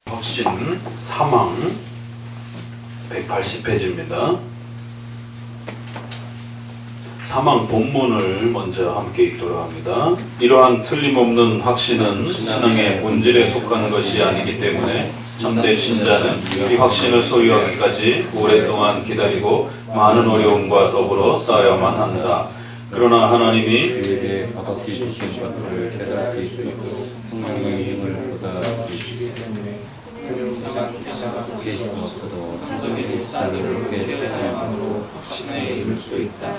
확신 사망 180페이지입니다. 사망 본문을 먼저 함께 읽도록 합니다. 이러한 틀림없는 확신은 신앙의 본질에 속하는 것이 아니기 때문에 참된 신자는 이 확신을 소유하기까지 오랫동안 기다리고 많은 어려움과 더불어 쌓아야만 한다. 그러나 하나님이 그에게 값없이 주신 것들을 깨달을 수 있도록 성령의 힘을 보다 주시기 때문에 계시도 없어도 성적인 수단들을 깨달음으로 확신에 이를 수 있다.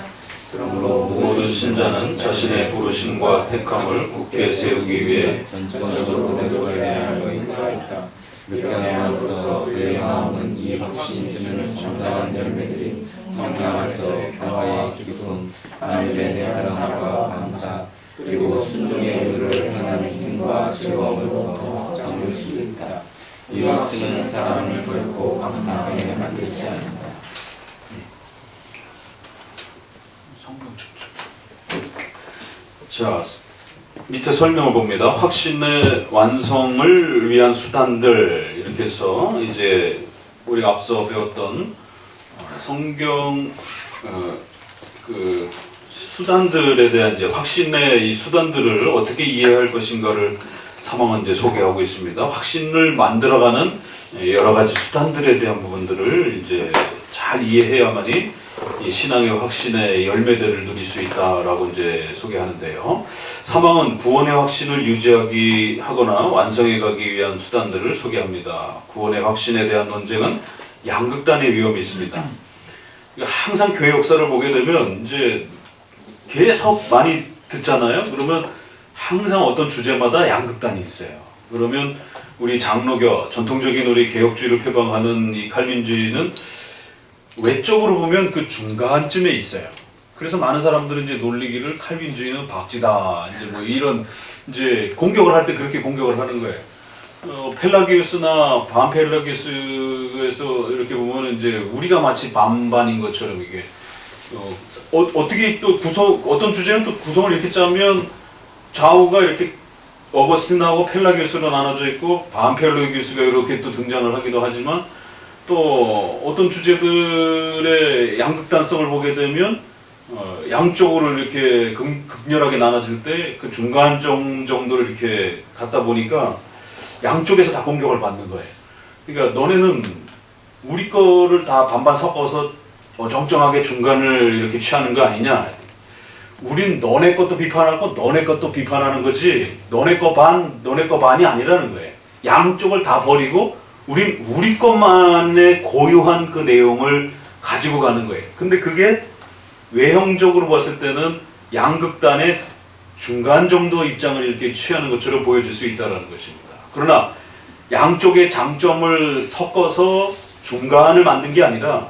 그러므로 모든 신자는 자신의 부르심과 택함을 굳게 세우기 위해 전적으로 내려가야 할 의무가 있다. 그렇게 함으로써 그의 마음은 이 확신이 주는 정당한 열매들이 성령 안에서 평화의 기쁨, 하나님의 사랑과 감사, 그리고 순종의 의를 행하는 힘과 즐거움으로 더 장을 수 있다. 이 확신은 사람을 결코 방탕하게 만들지 않는다. 자, 밑에 설명을 봅니다. 확신의 완성을 위한 수단들, 이렇게 해서 이제 우리가 앞서 배웠던 성경 그 수단들에 대한 이제 확신의 이 수단들을 어떻게 이해할 것인가를 사망은 이제 소개하고 있습니다. 확신을 만들어가는 여러 가지 수단들에 대한 부분들을 이제 잘 이해해야만이 이 신앙의 확신의 열매들을 누릴 수 있다라고 이제 소개하는데요. 사망은 구원의 확신을 유지하기 하거나 완성해 가기 위한 수단들을 소개합니다. 구원의 확신에 대한 논쟁은 양극단의 위험이 있습니다. 항상 교회 역사를 보게 되면 이제 계속 많이 듣잖아요. 그러면 항상 어떤 주제마다 양극단이 있어요. 그러면 우리 장로교, 전통적인 우리 개혁주의를 표방하는 이 칼빈주의는 외적으로 보면 그 중간쯤에 있어요. 그래서 많은 사람들은 이제 놀리기를 칼빈주의는 박쥐다. 이제 뭐 이런 이제 공격을 할 때 그렇게 공격을 하는 거예요. 펠라기우스나 반펠라기우스에서 이렇게 보면은 이제 우리가 마치 반반인 것처럼 이게 어떻게 또 어떤 주제는 또 구성을 이렇게 짜면 좌우가 이렇게 어거스틴하고 펠라기우스로 나눠져 있고 반펠라기우스가 이렇게 또 등장을 하기도 하지만 또 어떤 주제들의 양극단성을 보게 되면 양쪽으로 이렇게 극렬하게 나눠질 때 그 중간 정도를 이렇게 갖다 보니까 양쪽에서 다 공격을 받는 거예요. 그러니까 너네는 우리 거를 다 반반 섞어서 어정쩡하게 중간을 이렇게 취하는 거 아니냐. 우린 너네 것도 비판하고 너네 것도 비판하는 거지 너네 거 반, 너네 거 반이 아니라는 거예요. 양쪽을 다 버리고 우린 우리 것만의 고유한 그 내용을 가지고 가는 거예요. 근데 그게 외형적으로 봤을 때는 양극단의 중간 정도 입장을 이렇게 취하는 것처럼 보여질 수 있다는 것입니다. 그러나 양쪽의 장점을 섞어서 중간을 만든 게 아니라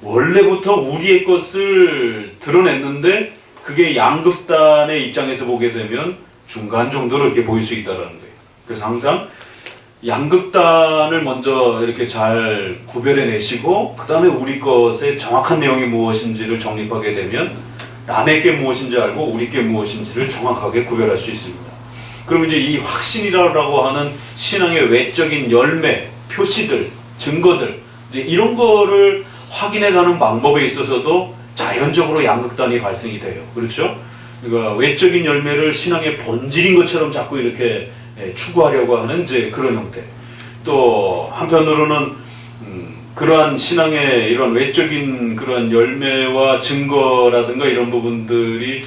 원래부터 우리의 것을 드러냈는데 그게 양극단의 입장에서 보게 되면 중간 정도로 이렇게 보일 수 있다는 거예요. 그래서 항상 양극단을 먼저 이렇게 잘 구별해 내시고 그 다음에 우리 것의 정확한 내용이 무엇인지를 정립하게 되면 남의 게 무엇인지 알고 우리 게 무엇인지를 정확하게 구별할 수 있습니다. 그럼 이제 이 확신이라고 하는 신앙의 외적인 열매, 표시들, 증거들 이제 이런 거를 확인해가는 방법에 있어서도 자연적으로 양극단이 발생이 돼요. 그렇죠? 그러니까 외적인 열매를 신앙의 본질인 것처럼 자꾸 이렇게 추구하려고 하는 이제 그런 형태. 또 한편으로는 그러한 신앙의 이런 외적인 그런 열매와 증거라든가 이런 부분들이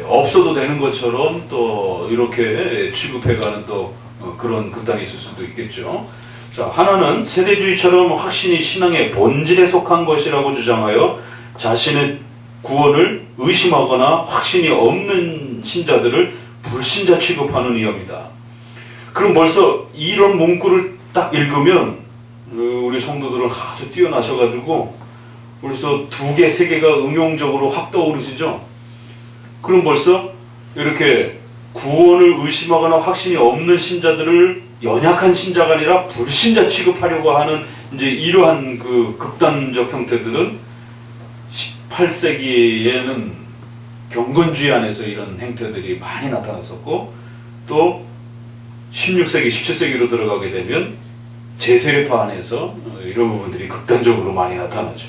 없어도 되는 것처럼 또 이렇게 취급해가는 또 그런 극단이 있을 수도 있겠죠. 자, 하나는 세대주의처럼 확신이 신앙의 본질에 속한 것이라고 주장하여 자신의 구원을 의심하거나 확신이 없는 신자들을 불신자 취급하는 위험이다. 그럼 벌써 이런 문구를 딱 읽으면 우리 성도들은 아주 뛰어나셔가지고 벌써 2개, 3개가 응용적으로 확 떠오르시죠? 그럼 벌써 이렇게 구원을 의심하거나 확신이 없는 신자들을 연약한 신자가 아니라 불신자 취급하려고 하는 이제 이러한 그 극단적 형태들은 18세기에는 경건주의 안에서 이런 행태들이 많이 나타났었고 또 16세기, 17세기로 들어가게 되면 제세례파 안에서 이런 부분들이 극단적으로 많이 나타나죠.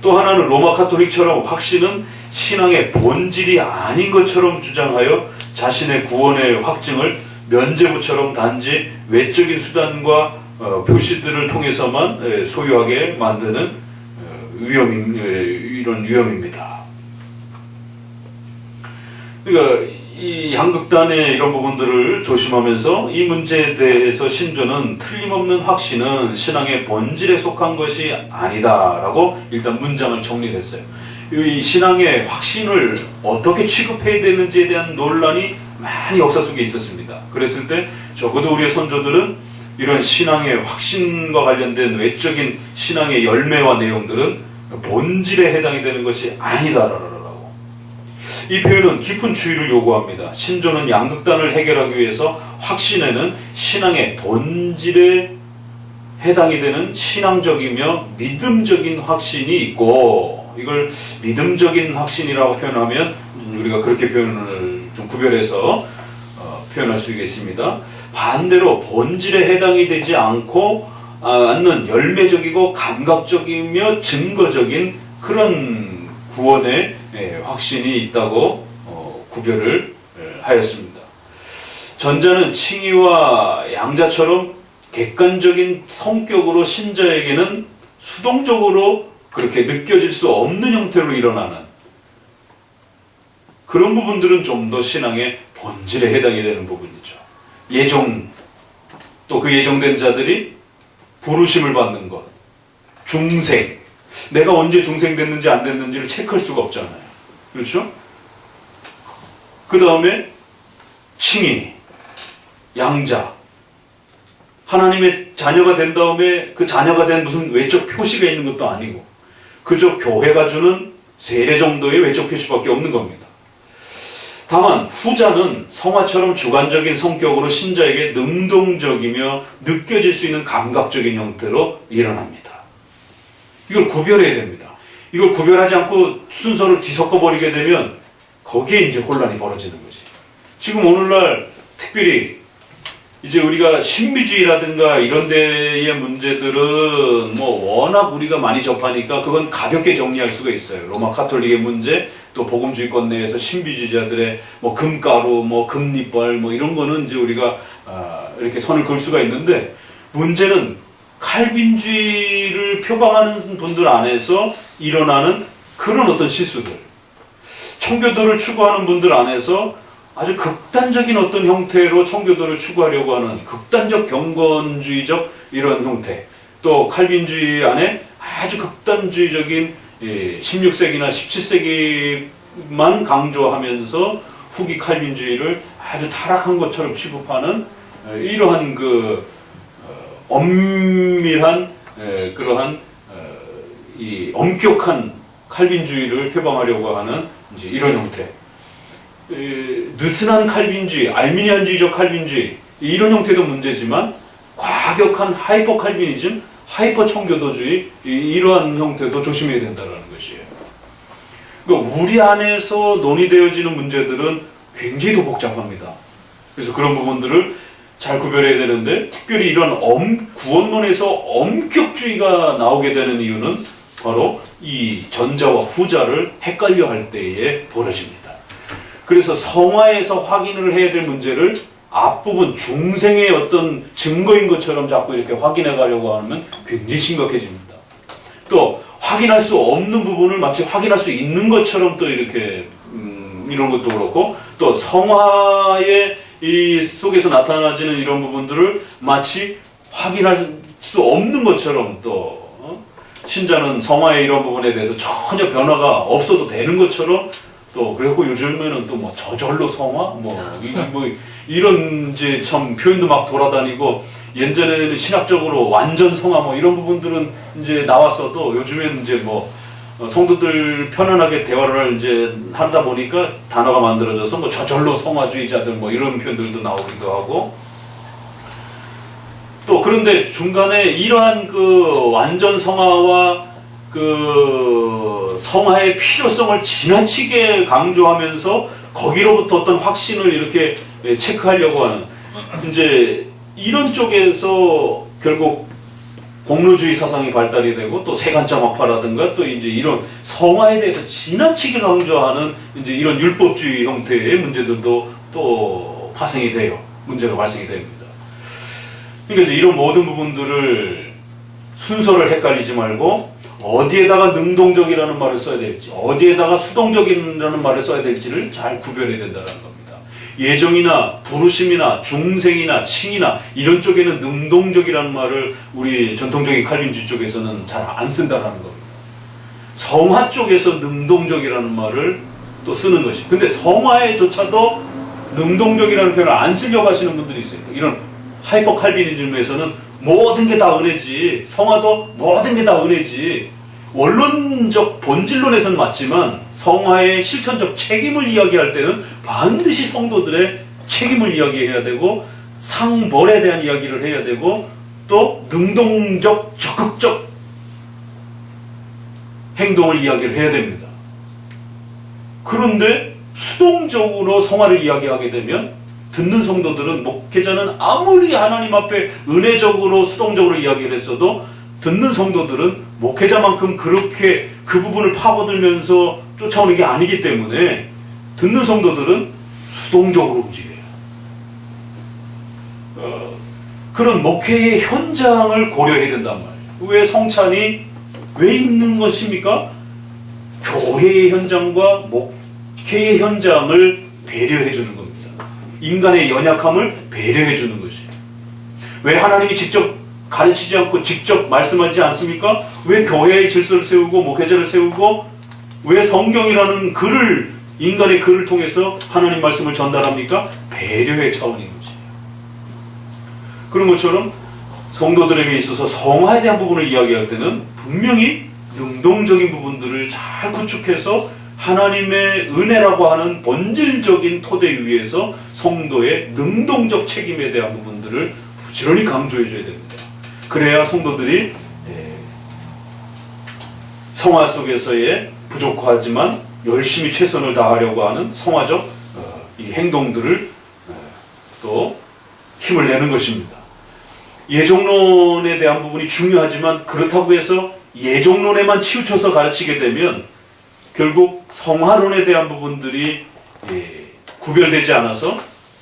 또 하나는 로마 카톨릭처럼 확신은 신앙의 본질이 아닌 것처럼 주장하여 자신의 구원의 확증을 면죄부처럼 단지 외적인 수단과 표시들을 통해서만 소유하게 만드는 이런 위험입니다. 그러니까 이 양극단의 이런 부분들을 조심하면서 이 문제에 대해서 신조는 틀림없는 확신은 신앙의 본질에 속한 것이 아니다라고 일단 문장을 정리했어요. 이 신앙의 확신을 어떻게 취급해야 되는지에 대한 논란이 많이 역사 속에 있었습니다. 그랬을 때 적어도 우리의 선조들은 이런 신앙의 확신과 관련된 외적인 신앙의 열매와 내용들은 본질에 해당이 되는 것이 아니다라고. 이 표현은 깊은 주의를 요구합니다. 신조는 양극단을 해결하기 위해서 확신에는 신앙의 본질에 해당이 되는 신앙적이며 믿음적인 확신이 있고, 이걸 믿음적인 확신이라고 표현하면 우리가 그렇게 표현을 좀 구별해서 표현할 수 있겠습니다. 반대로 본질에 해당이 되지 않는 열매적이고 감각적이며 증거적인 그런 구원의 확신이 있다고 구별을 하였습니다. 전자는 칭의와 양자처럼 객관적인 성격으로 신자에게는 수동적으로 그렇게 느껴질 수 없는 형태로 일어나는 그런 부분들은 좀 더 신앙의 본질에 해당이 되는 부분이죠. 예종, 또 그 예정된 자들이 부르심을 받는 것, 중생, 내가 언제 중생됐는지 안 됐는지를 체크할 수가 없잖아요. 그렇죠? 그 다음에 칭의, 양자, 하나님의 자녀가 된 다음에 그 자녀가 된 무슨 외적 표시가 있는 것도 아니고 그저 교회가 주는 세례 정도의 외적 표시밖에 없는 겁니다. 다만 후자는 성화처럼 주관적인 성격으로 신자에게 능동적이며 느껴질 수 있는 감각적인 형태로 일어납니다. 이걸 구별해야 됩니다. 이걸 구별하지 않고 순서를 뒤섞어 버리게 되면 거기에 이제 혼란이 벌어지는 거지. 지금 오늘날 특별히 이제 우리가 신비주의라든가 이런 데의 문제들은 뭐 워낙 우리가 많이 접하니까 그건 가볍게 정리할 수가 있어요. 로마 카톨릭의 문제, 또 복음주의권 내에서 신비주의자들의 뭐 금가루, 뭐 금리빨, 뭐 이런 거는 이제 우리가 이렇게 선을 그을 수가 있는데, 문제는 칼빈주의를 표방하는 분들 안에서 일어나는 그런 어떤 실수들, 청교도를 추구하는 분들 안에서 아주 극단적인 어떤 형태로 청교도를 추구하려고 하는 극단적 경건주의적 이런 형태, 또 칼빈주의 안에 아주 극단주의적인 16세기나 17세기만 강조하면서 후기 칼빈주의를 아주 타락한 것처럼 취급하는 이러한 그 엄밀한 그러한 이 엄격한 칼빈주의를 표방하려고 하는 이제 이런 형태, 느슨한 칼빈주의, 알미니안주의적 칼빈주의, 이런 형태도 문제지만 과격한 하이퍼 칼빈이즘, 하이퍼 청교도주의, 이러한 형태도 조심해야 된다는 것이에요. 그러니까 우리 안에서 논의되어지는 문제들은 굉장히 더 복잡합니다. 그래서 그런 부분들을 잘 구별해야 되는데, 특별히 이런 구원론에서 엄격주의가 나오게 되는 이유는 바로 이 전자와 후자를 헷갈려 할 때에 벌어집니다. 그래서 성화에서 확인을 해야 될 문제를 앞부분 중생의 어떤 증거인 것처럼 자꾸 이렇게 확인해 가려고 하면 굉장히 심각해집니다. 또 확인할 수 없는 부분을 마치 확인할 수 있는 것처럼 또 이렇게 이런 것도 그렇고, 또 성화의 이 속에서 나타나지는 이런 부분들을 마치 확인할 수 없는 것처럼, 또 신자는 성화의 이런 부분에 대해서 전혀 변화가 없어도 되는 것처럼, 또 그리고 요즘에는 또 뭐 저절로 성화 이런 이제 참 표현도 막 돌아다니고, 예전에는 신학적으로 완전 성화 뭐 이런 부분들은 이제 나왔어도 요즘에는 이제 뭐 성도들 편안하게 대화를 이제 하다 보니까 단어가 만들어져서 뭐 저절로 성화주의자들 뭐 이런 표현들도 나오기도 하고, 또 그런데 중간에 이러한 그 완전 성화와 그 성화의 필요성을 지나치게 강조하면서 거기로부터 어떤 확신을 이렇게 체크하려고 하는, 이제 이런 쪽에서 결국 공로주의 사상이 발달이 되고 또 세간자막파라든가 또 이제 이런 성화에 대해서 지나치게 강조하는 이제 이런 율법주의 형태의 문제들도 또 파생이 돼요. 문제가 발생이 됩니다. 그러니까 이제 이런 모든 부분들을 순서를 헷갈리지 말고 어디에다가 능동적이라는 말을 써야 될지 어디에다가 수동적이라는 말을 써야 될지를 잘 구별해야 된다는 겁니다. 예정이나 부르심이나 중생이나 칭이나 이런 쪽에는 능동적이라는 말을 우리 전통적인 칼빈주의 쪽에서는 잘 안 쓴다는 겁니다. 성화 쪽에서 능동적이라는 말을 또 쓰는 것이. 근데 성화에조차도 능동적이라는 표현을 안 쓰려고 하시는 분들이 있어요. 이런 하이퍼 칼빈이즘에서는 모든 게 다 은혜지, 성화도 모든 게 다 은혜지. 원론적 본질론에서는 맞지만 성화의 실천적 책임을 이야기할 때는 반드시 성도들의 책임을 이야기해야 되고 상벌에 대한 이야기를 해야 되고 또 능동적 적극적 행동을 이야기를 해야 됩니다. 그런데 수동적으로 성화를 이야기하게 되면 듣는 성도들은 목회자는 아무리 하나님 앞에 은혜적으로 수동적으로 이야기를 했어도 듣는 성도들은 목회자만큼 그렇게 그 부분을 파고들면서 쫓아오는 게 아니기 때문에 듣는 성도들은 수동적으로 움직여요. 그런 목회의 현장을 고려해야 된단 말이에요. 왜 성찬이 왜 있는 것입니까? 교회의 현장과 목회의 현장을 배려해 주는 겁니다. 인간의 연약함을 배려해 주는 것이에요. 왜 하나님이 직접 가르치지 않고 직접 말씀하지 않습니까? 왜 교회의 질서를 세우고 목회자를 세우고 왜 성경이라는 글을 인간의 글을 통해서 하나님 말씀을 전달합니까? 배려의 차원인 것이에요. 그런 것처럼 성도들에게 있어서 성화에 대한 부분을 이야기할 때는 분명히 능동적인 부분들을 잘 구축해서 하나님의 은혜라고 하는 본질적인 토대 위에서 성도의 능동적 책임에 대한 부분들을 부지런히 강조해 줘야 됩니다. 그래야 성도들이 성화 속에서의 부족하지만 열심히 최선을 다하려고 하는 성화적 이 행동들을 또 힘을 내는 것입니다. 예정론에 대한 부분이 중요하지만 그렇다고 해서 예정론에만 치우쳐서 가르치게 되면 결국 성화론에 대한 부분들이 구별되지 않아서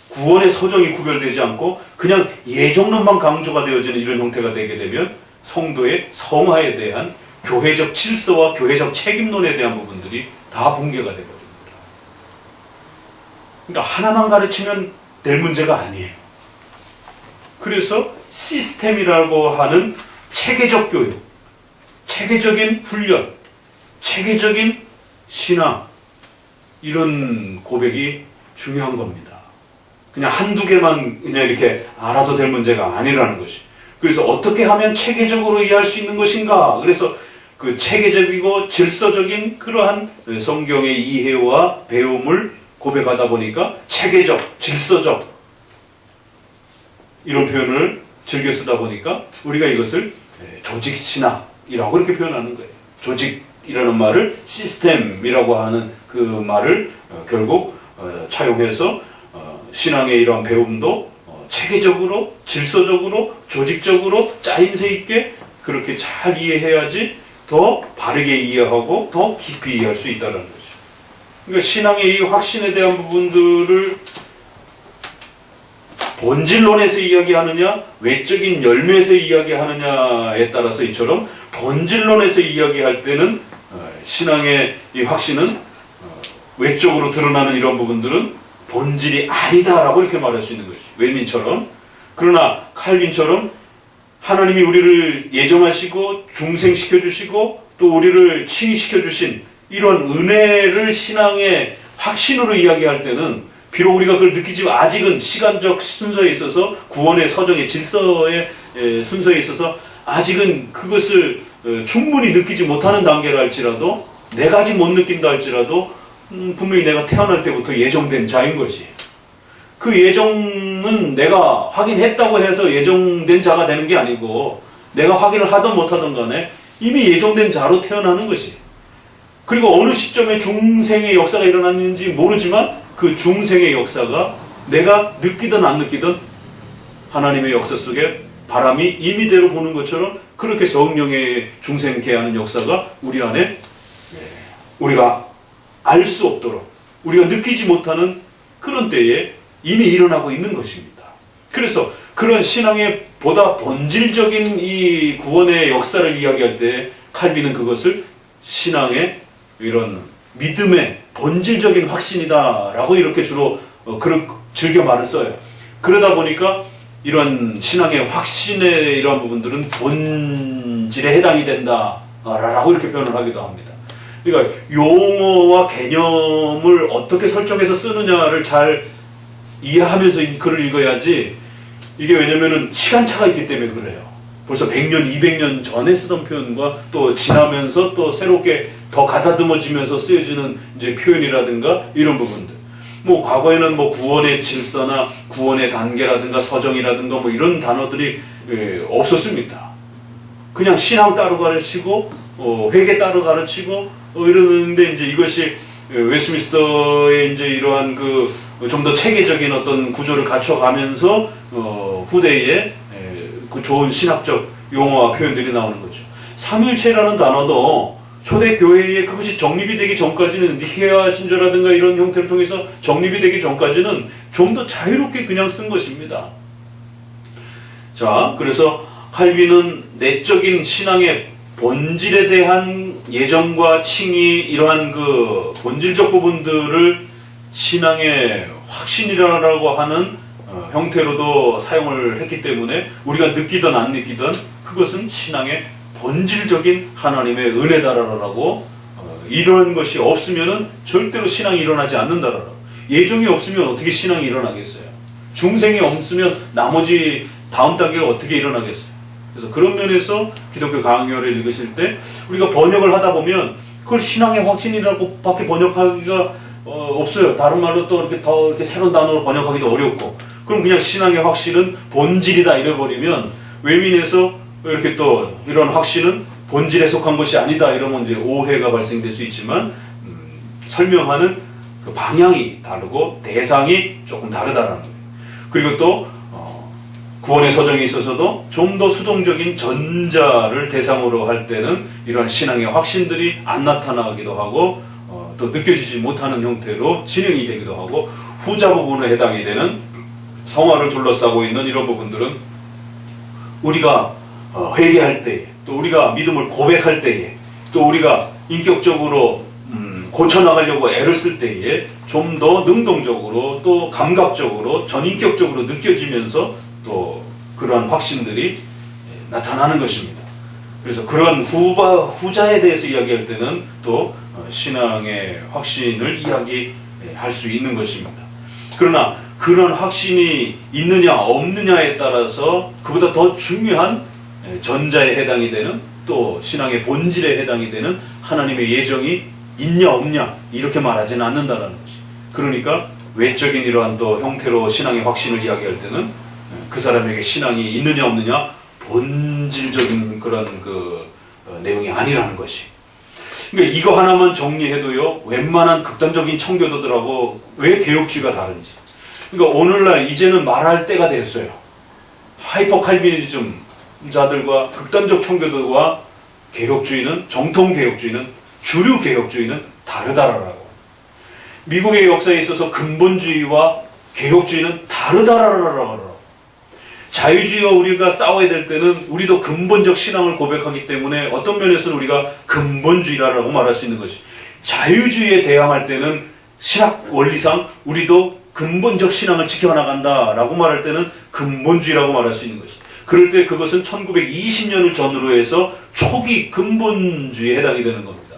구원의 서정이 구별되지 않고 그냥 예정론만 강조가 되어지는 이런 형태가 되게 되면 성도의 성화에 대한 교회적 질서와 교회적 책임론에 대한 부분들이 다 붕괴가 되어버립니다. 그러니까 하나만 가르치면 될 문제가 아니에요. 그래서 시스템이라고 하는 체계적 교육, 체계적인 훈련, 체계적인 신앙 이런 고백이 중요한 겁니다. 그냥 한두 개만 그냥 이렇게 알아서 될 문제가 아니라는 것이. 그래서 어떻게 하면 체계적으로 이해할 수 있는 것인가? 그래서 그 체계적이고 질서적인 그러한 성경의 이해와 배움을 고백하다 보니까 체계적, 질서적 이런 표현을 즐겨 쓰다 보니까 우리가 이것을 조직신학이라고 이렇게 표현하는 거예요. 조직이라는 말을 시스템이라고 하는 그 말을 결국 차용해서 신앙의 이러한 배움도 체계적으로, 질서적으로, 조직적으로 짜임새 있게 그렇게 잘 이해해야지 더 바르게 이해하고 더 깊이 이해할 수 있다는 거죠. 그러니까 신앙의 이 확신에 대한 부분들을 본질론에서 이야기하느냐, 외적인 열매에서 이야기하느냐에 따라서 이처럼 본질론에서 이야기할 때는 신앙의 이 확신은 외적으로 드러나는 이런 부분들은 본질이 아니다라고 이렇게 말할 수 있는 것이죠. 웰민처럼. 그러나 칼빈처럼 하나님이 우리를 예정하시고 중생시켜 주시고 또 우리를 칭의시켜 주신 이런 은혜를 신앙의 확신으로 이야기할 때는 비록 우리가 그걸 느끼지만 아직은 시간적 순서에 있어서 구원의 서정의 질서의 순서에 있어서 아직은 그것을 충분히 느끼지 못하는 단계라 할지라도 내가 아직 못 느낀다 할지라도 분명히 내가 태어날 때부터 예정된 자인 것이에요. 그 예정은 내가 확인했다고 해서 예정된 자가 되는 게 아니고 내가 확인을 하든 못하든 간에 이미 예정된 자로 태어나는 것이에요. 그리고 어느 시점에 중생의 역사가 일어났는지 모르지만 그 중생의 역사가 내가 느끼든 안 느끼든 하나님의 역사 속에 바람이 임의대로 보는 것처럼 그렇게 성령의 중생케 하는 역사가 우리 안에 우리가 알 수 없도록 우리가 느끼지 못하는 그런 때에 이미 일어나고 있는 것입니다. 그래서 그런 신앙의 보다 본질적인 이 구원의 역사를 이야기할 때 칼빈은 그것을 신앙의 이런 믿음의 본질적인 확신이다라고 이렇게 주로 즐겨 말을 써요. 그러다 보니까 이런 신앙의 확신의 이러한 부분들은 본질에 해당이 된다라고 이렇게 표현을 하기도 합니다. 그러니까 용어와 개념을 어떻게 설정해서 쓰느냐를 잘 이해하면서 이 글을 읽어야지, 이게 왜냐면은 시간차가 있기 때문에 그래요. 벌써 100년, 200년 전에 쓰던 표현과 또 지나면서 또 새롭게 더 가다듬어지면서 쓰여지는 이제 표현이라든가 이런 부분들. 뭐 과거에는 뭐 구원의 질서나 구원의 단계라든가 서정이라든가 뭐 이런 단어들이 없었습니다. 그냥 신앙 따로 가르치고 회개 따로 가르치고 이러는데, 이제 이것이 웨스트민스터의 이제 이러한 그 좀 더 체계적인 어떤 구조를 갖춰가면서 후대에 그 좋은 신학적 용어와 표현들이 나오는 거죠. 삼일체라는 단어도 초대 교회에 그것이 정립이 되기 전까지는, 니케아 신조라든가 이런 형태를 통해서 정립이 되기 전까지는 좀 더 자유롭게 그냥 쓴 것입니다. 자, 그래서 칼빈은 내적인 신앙의 본질에 대한 예정과 칭의, 이러한 그 본질적 부분들을 신앙의 확신이라고 하는 형태로도 사용을 했기 때문에 우리가 느끼든 안 느끼든 그것은 신앙의 본질적인 하나님의 은혜다라고, 이런 것이 없으면 절대로 신앙이 일어나지 않는다라고. 예정이 없으면 어떻게 신앙이 일어나겠어요? 중생이 없으면 나머지 다음 단계가 어떻게 일어나겠어요? 그래서 그런 면에서 기독교 강요를 읽으실 때 우리가 번역을 하다 보면 그걸 신앙의 확신이라고 밖에 번역하기가 없어요. 다른 말로 또 이렇게 더 이렇게 새로운 단어로 번역하기도 어렵고, 그럼 그냥 신앙의 확신은 본질이다 이래버리면 외민에서 이렇게 또 이런 확신은 본질에 속한 것이 아니다 이러면 이제 오해가 발생될 수 있지만, 설명하는 그 방향이 다르고 대상이 조금 다르다라는 거예요. 그리고 또 구원의 서정에 있어서도 좀 더 수동적인 전자를 대상으로 할 때는 이러한 신앙의 확신들이 안 나타나기도 하고 또 느껴지지 못하는 형태로 진행이 되기도 하고, 후자 부분에 해당이 되는 성화를 둘러싸고 있는 이런 부분들은 우리가 회개할 때에, 또 우리가 믿음을 고백할 때에, 또 우리가 인격적으로 고쳐나가려고 애를 쓸 때에 좀 더 능동적으로 또 감각적으로 전인격적으로 느껴지면서 또 그러한 확신들이 나타나는 것입니다. 그래서 그런 후자에 대해서 이야기할 때는 또 신앙의 확신을 이야기할 수 있는 것입니다. 그러나 그런 확신이 있느냐 없느냐에 따라서 그보다 더 중요한 전자에 해당이 되는, 또 신앙의 본질에 해당이 되는 하나님의 예정이 있냐 없냐 이렇게 말하지는 않는다는 것이. 그러니까 외적인 이러한 또 형태로 신앙의 확신을 이야기할 때는 그 사람에게 신앙이 있느냐 없느냐 본질적인 그런 그 내용이 아니라는 것이. 그러니까 이거 하나만 정리해도요, 웬만한 극단적인 청교도들하고 왜 개혁주의가 다른지. 그러니까 오늘날 이제는 말할 때가 됐어요. 하이퍼 칼비니즘자들과 극단적 청교도와 개혁주의는, 정통 개혁주의는, 주류 개혁주의는 다르다라고. 미국의 역사에 있어서 근본주의와 개혁주의는 다르다라고. 자유주의와 우리가 싸워야 될 때는 우리도 근본적 신앙을 고백하기 때문에 어떤 면에서는 우리가 근본주의라고 말할 수 있는 것이, 자유주의에 대항할 때는 신학 원리상 우리도 근본적 신앙을 지켜나간다라고 말할 때는 근본주의라고 말할 수 있는 것이. 그럴 때 그것은 1920년을 전후로 해서 초기 근본주의에 해당이 되는 겁니다.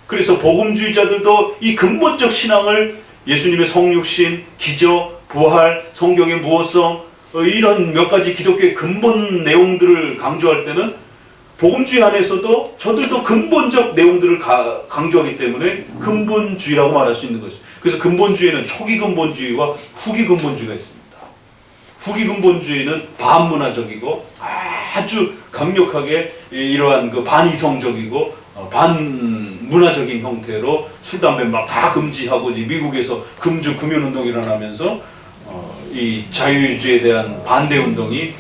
그래서 복음주의자들도 이 근본적 신앙을, 예수님의 성육신, 기적, 부활, 성경의 무엇성, 이런 몇 가지 기독교의 근본 내용들을 강조할 때는 복음주의 안에서도 저들도 근본적 내용들을 강조하기 때문에 근본주의라고 말할 수 있는 것이죠. 그래서 근본주의는 초기 근본주의와 후기 근본주의가 있습니다. 후기 근본주의는 반문화적이고 아주 강력하게 이러한 그 반이성적이고 반문화적인 형태로 술, 담배 막 다 금지하고, 미국에서 금주 금연운동이 일어나면서 이 자유주의에 대한 반대운동이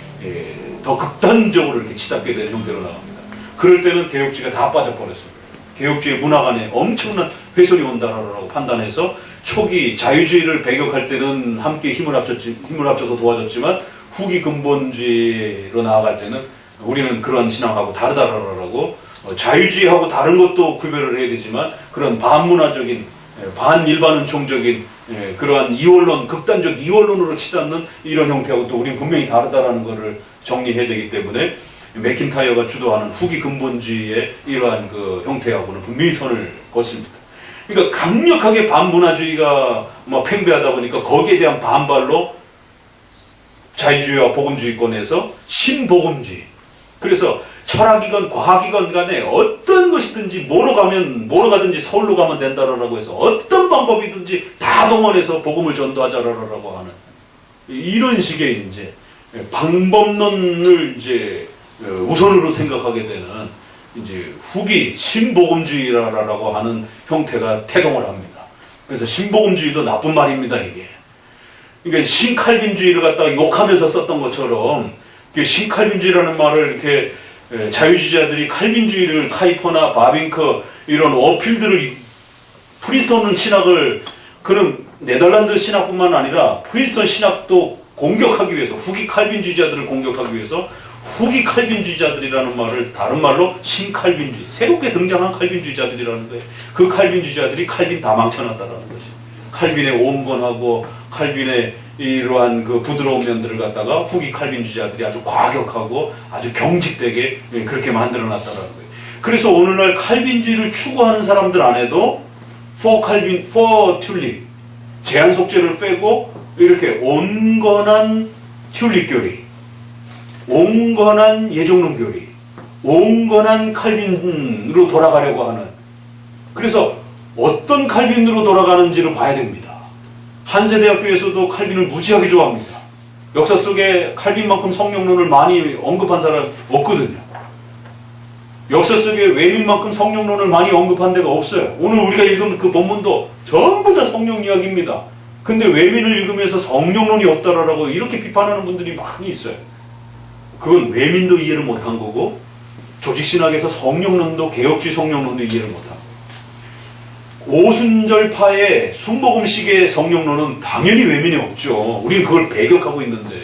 더 극단적으로 이렇게 치닫게 되는 형태로 나갑니다. 그럴 때는 개혁주의가 다 빠져버렸습니다. 개혁주의 문화관에 엄청난 훼손이 온다라고 판단해서 초기 자유주의를 배격할 때는 함께 힘을 합쳐서 도와줬지만 후기 근본주의로 나아갈 때는 우리는 그런 신앙하고 다르다라고 자유주의하고 다른 것도 구별을 해야 되지만 그런 반문화적인 반일반은총적인 그러한 이원론, 극단적 이원론으로 치닫는 이런 형태하고 또 우리는 분명히 다르다라는 것을 정리해야 되기 때문에 맥킨타이어가 주도하는 후기 근본주의의 이러한 그 형태하고는 분명히 선을 걷습니다. 그러니까 강력하게 반문화주의가 팽배하다 보니까 거기에 대한 반발로 자유주의와 복음주의권에서 신복음주의. 그래서 철학이건 과학이건 간에 어떤 것이든지 뭐로 가든지 서울로 가면 된다라고 해서 어떤 방법이든지 다 동원해서 복음을 전도하자라고 하는 이런 식의 이제 방법론을 이제 우선으로 생각하게 되는 이제 후기 신복음주의라고 하는 형태가 태동을 합니다. 그래서 신복음주의도 나쁜 말입니다, 이게. 그러니까 신칼빈주의를 갖다가 욕하면서 썼던 것처럼 신칼빈주의라는 말을 이렇게 자유주의자들이 칼빈주의를 카이퍼나 바빙커 이런 어필들을 프린스턴 신학을 그는 네덜란드 신학뿐만 아니라 프린스턴 신학도 공격하기 위해서 후기 칼빈주의자들을 공격하기 위해서 후기 칼빈주의자들이라는 말을 다른 말로 신칼빈주의 새롭게 등장한 칼빈주의자들이라는 거예요. 그 칼빈주의자들이 칼빈 다 망쳐놨다라는 거지. 칼빈의 온건하고 칼빈의 이러한 그 부드러운 면들을 갖다가 후기 칼빈주의자들이 아주 과격하고 아주 경직되게 그렇게 만들어놨다라는 거예요. 그래서 오늘날 칼빈주의를 추구하는 사람들 안에도 for 튤립 제한 속죄를 빼고 이렇게 온건한 튤립 교리, 온건한 예정론 교리, 온건한 칼빈으로 돌아가려고 하는. 그래서 어떤 칼빈으로 돌아가는지를 봐야 됩니다. 한세대학교에서도 칼빈을 무지하게 좋아합니다. 역사 속에 칼빈만큼 성령론을 많이 언급한 사람 없거든요. 역사 속에 외민만큼 성령론을 많이 언급한 데가 없어요. 오늘 우리가 읽은 그 본문도 전부 다 성령 이야기입니다. 근데 외민을 읽으면서 성령론이 없다라고 이렇게 비판하는 분들이 많이 있어요. 그건 외민도 이해를 못한 거고 조직신학에서 성령론도 개혁주의 성령론도 이해를 못한 거예요. 오순절파의 순복음식의 성령론은 당연히 외민이 없죠. 우리는 그걸 배격하고 있는데,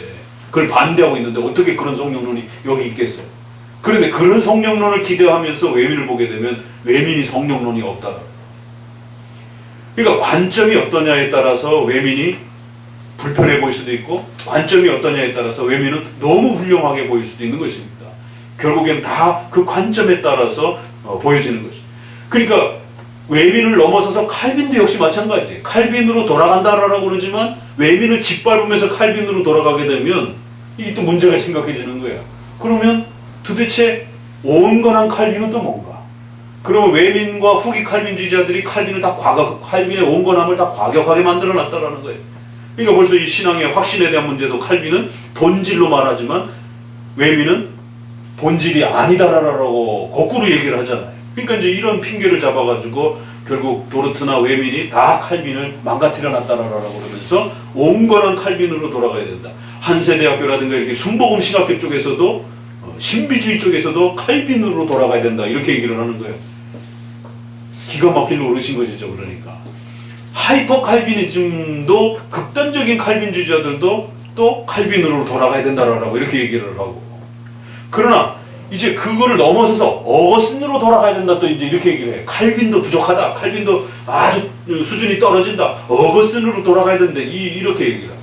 그걸 반대하고 있는데 어떻게 그런 성령론이 여기 있겠어요? 그런데 그런 성령론을 기대하면서 외민을 보게 되면 외민이 성령론이 없다. 그러니까 관점이 어떠냐에 따라서 외민이 불편해 보일 수도 있고 관점이 어떠냐에 따라서 외민은 너무 훌륭하게 보일 수도 있는 것입니다. 결국엔 다 그 관점에 따라서 보여지는 거죠. 그러니까 외민을 넘어서서 칼빈도 역시 마찬가지. 칼빈으로 돌아간다라고 그러지만 외민을 짓밟으면서 칼빈으로 돌아가게 되면 이게 또 문제가 심각해지는 거예요. 그러면 도대체 온건한 칼빈은 또 뭔가? 그러면 외민과 후기 칼빈주의자들이 칼빈을 다 칼빈의 온건함을 다 과격하게 만들어놨다라는 거예요. 그러니까 벌써 이 신앙의 확신에 대한 문제도 칼빈은 본질로 말하지만 외민은 본질이 아니다라고 거꾸로 얘기를 하잖아요. 그러니까 이제 이런 핑계를 잡아가지고 결국 도르트나 외민이 다 칼빈을 망가뜨려 놨다라고 그러면서 온건한 칼빈으로 돌아가야 된다. 한세대학교라든가 이렇게 순복음 신학교 쪽에서도 신비주의 쪽에서도 칼빈으로 돌아가야 된다. 이렇게 얘기를 하는 거예요. 기가 막힐 노릇인 것이죠. 그러니까 하이퍼 칼비니즘도 극단적인 칼빈주의자들도 또 칼빈으로 돌아가야 된다라고 이렇게 얘기를 하고, 그러나 이제 그거를 넘어서서 어거스틴으로 돌아가야 된다 또 이제 이렇게 얘기를 해요. 칼빈도 부족하다. 칼빈도 아주 수준이 떨어진다. 어거스틴으로 돌아가야 된다. 이렇게 얘기를 해요.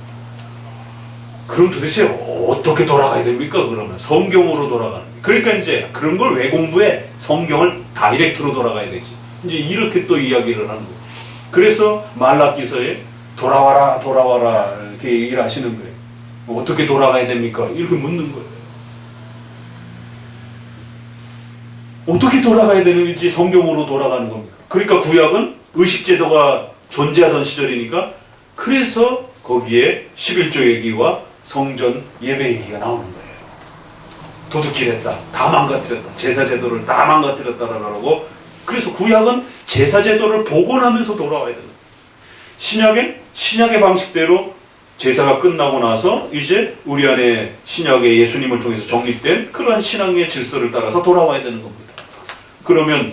그럼 도대체 어떻게 돌아가야 됩니까? 그러면 성경으로 돌아가는. 그러니까 이제 그런 걸 왜 공부해? 성경을 다이렉트로 돌아가야 되지. 이제 이렇게 또 이야기를 하는 거예요. 그래서 말라기서에 돌아와라 돌아와라 이렇게 얘기를 하시는 거예요. 어떻게 돌아가야 됩니까? 이렇게 묻는 거예요. 어떻게 돌아가야 되는지 성경으로 돌아가는 겁니까? 그러니까 구약은 의식제도가 존재하던 시절이니까 그래서 거기에 11조 얘기와 성전 예배 얘기가 나오는 거예요. 도둑질했다. 다 망가뜨렸다. 제사제도를 다 망가뜨렸다라고. 그래서 구약은 제사제도를 복원하면서 돌아와야 된다. 신약의 방식대로 제사가 끝나고 나서 이제 우리 안에 신약의 예수님을 통해서 정립된 그러한 신앙의 질서를 따라서 돌아와야 되는 겁니다. 그러면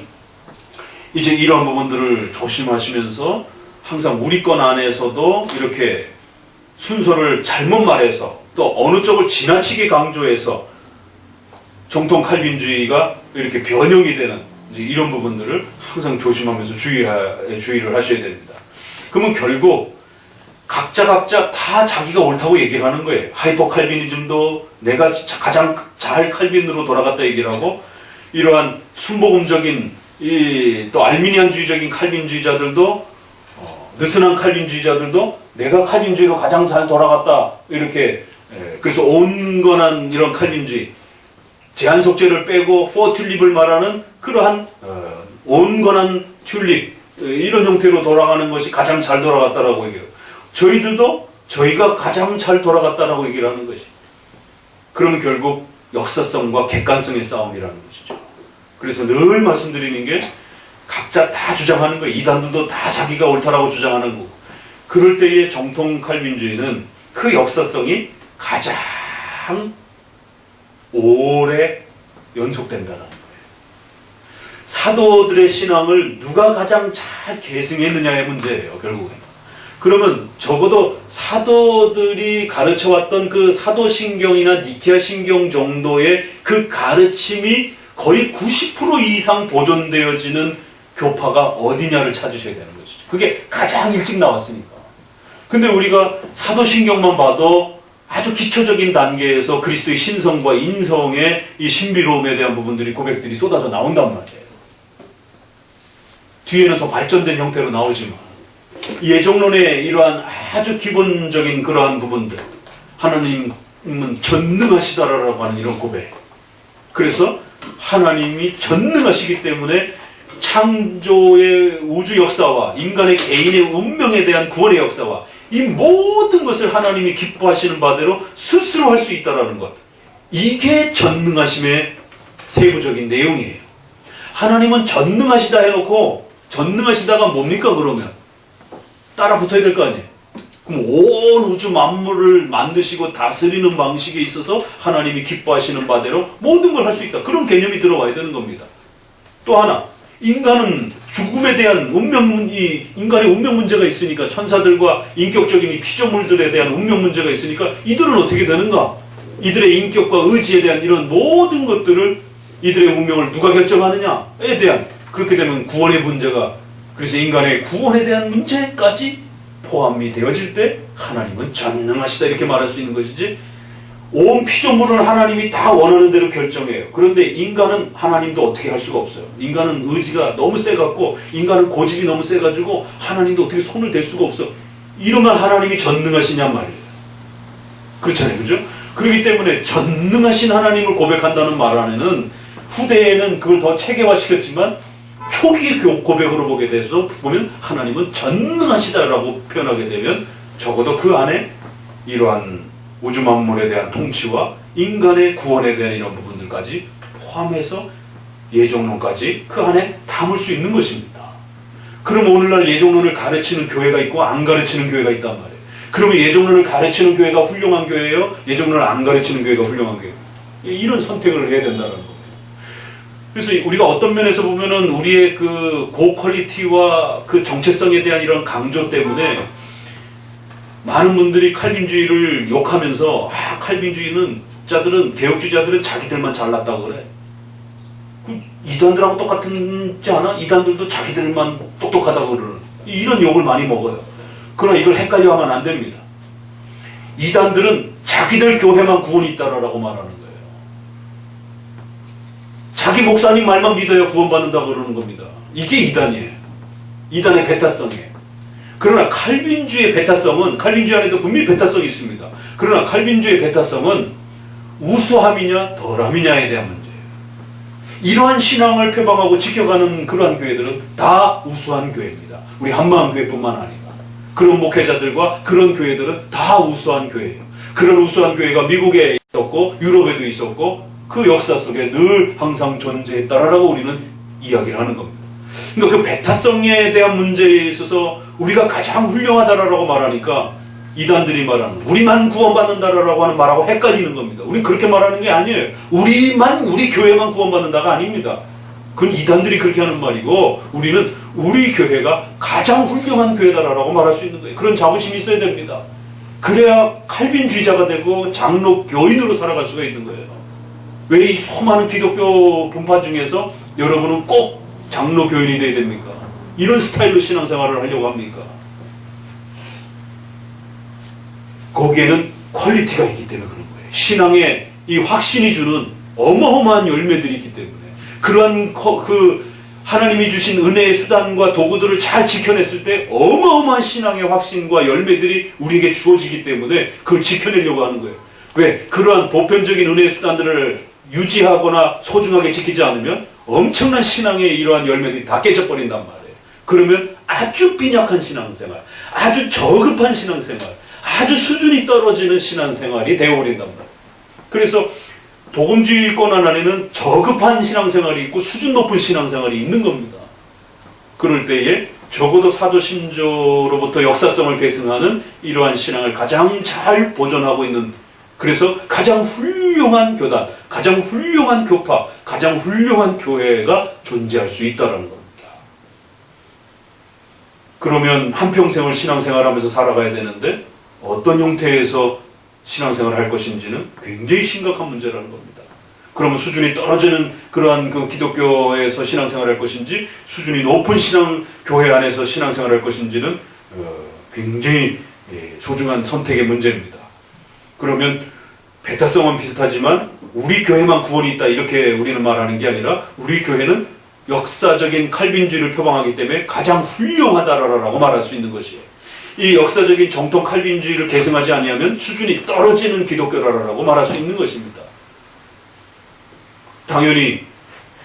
이제 이러한 부분들을 조심하시면서 항상 우리 건 안에서도 이렇게 순서를 잘못 말해서 또 어느 쪽을 지나치게 강조해서 정통 칼빈주의가 이렇게 변형이 되는 이제 이런 부분들을 항상 조심하면서 주의를 하셔야 됩니다. 그러면 결국 각자 다 자기가 옳다고 얘기를 하는 거예요. 하이퍼 칼빈이즘도 내가 가장 잘 칼빈으로 돌아갔다 얘기를 하고, 이러한 순복음적인 또 알미니안주의적인 칼빈주의자들도 느슨한 칼빈주의자들도 내가 칼빈주의로 가장 잘 돌아갔다 이렇게, 그래서 온건한 이런 칼빈주의, 제한 속죄를 빼고 포 튤립을 말하는 그러한 온건한 튤립, 이런 형태로 돌아가는 것이 가장 잘 돌아갔다라고 얘기해요. 저희들도 저희가 가장 잘 돌아갔다라고 얘기를 하는 것이. 그러면 결국 역사성과 객관성의 싸움이라는 것이죠. 그래서 늘 말씀드리는 게 각자 다 주장하는 거예요. 이단들도 다 자기가 옳다라고 주장하는 거고. 그럴 때의 정통 칼빈주의는 그 역사성이 가장 오래 연속된다는 거예요. 사도들의 신앙을 누가 가장 잘 계승했느냐의 문제예요, 결국엔. 그러면 적어도 사도들이 가르쳐왔던 그 사도신경이나 니케아 신경 정도의 그 가르침이 거의 90% 이상 보존되어지는 교파가 어디냐를 찾으셔야 되는 것이죠. 그게 가장 일찍 나왔으니까. 근데 우리가 사도신경만 봐도 아주 기초적인 단계에서 그리스도의 신성과 인성의 이 신비로움에 대한 부분들이, 고백들이 쏟아져 나온단 말이에요. 뒤에는 더 발전된 형태로 나오지만, 예정론의 이러한 아주 기본적인 그러한 부분들, 하나님은 전능하시다라고 하는 이런 고백. 그래서 하나님이 전능하시기 때문에 창조의 우주 역사와 인간의 개인의 운명에 대한 구원의 역사와 이 모든 것을 하나님이 기뻐하시는 바대로 스스로 할 수 있다라는 것. 이게 전능하심의 세부적인 내용이에요. 하나님은 전능하시다 해놓고, 전능하시다가 뭡니까 그러면? 따라 붙어야 될 거 아니에요. 그럼 온 우주 만물을 만드시고 다스리는 방식에 있어서 하나님이 기뻐하시는 바대로 모든 걸 할 수 있다. 그런 개념이 들어와야 되는 겁니다. 또 하나, 인간은 죽음에 대한 인간의 운명 문제가 있으니까, 천사들과 인격적인 이 피조물들에 대한 운명 문제가 있으니까 이들은 어떻게 되는가? 이들의 인격과 의지에 대한 이런 모든 것들을, 이들의 운명을 누가 결정하느냐에 대한, 그렇게 되면 구원의 문제가, 그래서 인간의 구원에 대한 문제까지 포함이 되어질 때 하나님은 전능하시다 이렇게 말할 수 있는 것이지, 온 피조물을 하나님이 다 원하는 대로 결정해요. 그런데 인간은 하나님도 어떻게 할 수가 없어요. 인간은 의지가 너무 세갖고, 인간은 고집이 너무 세가지고 하나님도 어떻게 손을 댈 수가 없어. 이러면 하나님이 전능하시냔 말이에요. 그렇잖아요, 그죠? 그렇기 때문에 전능하신 하나님을 고백한다는 말 안에는, 후대에는 그걸 더 체계화시켰지만 초기 고백으로 보게 돼서 보면 하나님은 전능하시다라고 표현하게 되면 적어도 그 안에 이러한 우주 만물에 대한 통치와 인간의 구원에 대한 이런 부분들까지 포함해서 예정론까지 그 안에 담을 수 있는 것입니다. 그럼 오늘날 예정론을 가르치는 교회가 있고 안 가르치는 교회가 있단 말이에요. 그러면 예정론을 가르치는 교회가 훌륭한 교회예요? 예정론을 안 가르치는 교회가 훌륭한 교회예요? 이런 선택을 해야 된다는 거예요. 그래서 우리가 어떤 면에서 보면은 우리의 그 고퀄리티와 그 정체성에 대한 이런 강조 때문에 많은 분들이 칼빈주의를 욕하면서, 칼빈주의는 개혁주의자들은 자기들만 잘났다고 그래. 이단들하고 똑같지 않아? 이단들도 자기들만 똑똑하다고 그러는, 이런 욕을 많이 먹어요. 그러나 이걸 헷갈려 하면 안 됩니다. 이단들은 자기들 교회만 구원이 있다라고 말하는 거예요. 자기 목사님 말만 믿어야 구원받는다고 그러는 겁니다. 이게 이단이에요. 이단의 베타성이에요. 그러나 칼빈주의 베타성은, 칼빈주의 안에도 분명히 베타성이 있습니다. 그러나 칼빈주의 베타성은 우수함이냐 덜함이냐에 대한 문제예요. 이러한 신앙을 표방하고 지켜가는 그러한 교회들은 다 우수한 교회입니다. 우리 한마음교회뿐만 아니라 그런 목회자들과 그런 교회들은 다 우수한 교회예요. 그런 우수한 교회가 미국에 있었고 유럽에도 있었고 그 역사 속에 늘 항상 존재했다라고 우리는 이야기를 하는 겁니다. 그러니까 그 베타성에 대한 문제에 있어서 우리가 가장 훌륭하다라고 말하니까 이단들이 말하는 우리만 구원받는다라고 하는 말하고 헷갈리는 겁니다. 우리 그렇게 말하는 게 아니에요. 우리 교회만 구원받는다가 아닙니다. 그건 이단들이 그렇게 하는 말이고 우리는 우리 교회가 가장 훌륭한 교회다라고 말할 수 있는 거예요. 그런 자부심이 있어야 됩니다. 그래야 칼빈주의자가 되고 장로 교인으로 살아갈 수가 있는 거예요. 왜 이 수많은 기독교 분파 중에서 여러분은 꼭 장로 교인이 돼야 됩니까? 이런 스타일로 신앙생활을 하려고 합니까? 거기에는 퀄리티가 있기 때문에 그런 거예요. 신앙에 이 확신이 주는 어마어마한 열매들이 있기 때문에 그러한 하나님이 주신 은혜의 수단과 도구들을 잘 지켜냈을 때 어마어마한 신앙의 확신과 열매들이 우리에게 주어지기 때문에 그걸 지켜내려고 하는 거예요. 왜? 그러한 보편적인 은혜의 수단들을 유지하거나 소중하게 지키지 않으면 엄청난 신앙의 이러한 열매들이 다 깨져버린단 말이에요. 그러면 아주 빈약한 신앙생활, 아주 저급한 신앙생활, 아주 수준이 떨어지는 신앙생활이 되어버린단 말이에요. 그래서 복음주의권 안에는 저급한 신앙생활이 있고 수준 높은 신앙생활이 있는 겁니다. 그럴 때에 적어도 사도신조로부터 역사성을 계승하는 이러한 신앙을 가장 잘 보존하고 있는, 그래서 가장 훌륭한 교단, 가장 훌륭한 교파, 가장 훌륭한 교회가 존재할 수 있다는 겁니다. 그러면 한평생을 신앙생활하면서 살아가야 되는데 어떤 형태에서 신앙생활을 할 것인지는 굉장히 심각한 문제라는 겁니다. 그러면 수준이 떨어지는 그러한 그 기독교에서 신앙생활을 할 것인지 수준이 높은 교회 안에서 신앙생활을 할 것인지는 굉장히 소중한 선택의 문제입니다. 그러면 배타성은 비슷하지만 우리 교회만 구원이 있다 이렇게 우리는 말하는 게 아니라 우리 교회는 역사적인 칼빈주의를 표방하기 때문에 가장 훌륭하다라고 말할 수 있는 것이에요. 이 역사적인 정통 칼빈주의를 계승하지 아니하면 수준이 떨어지는 기독교라고 말할 수 있는 것입니다. 당연히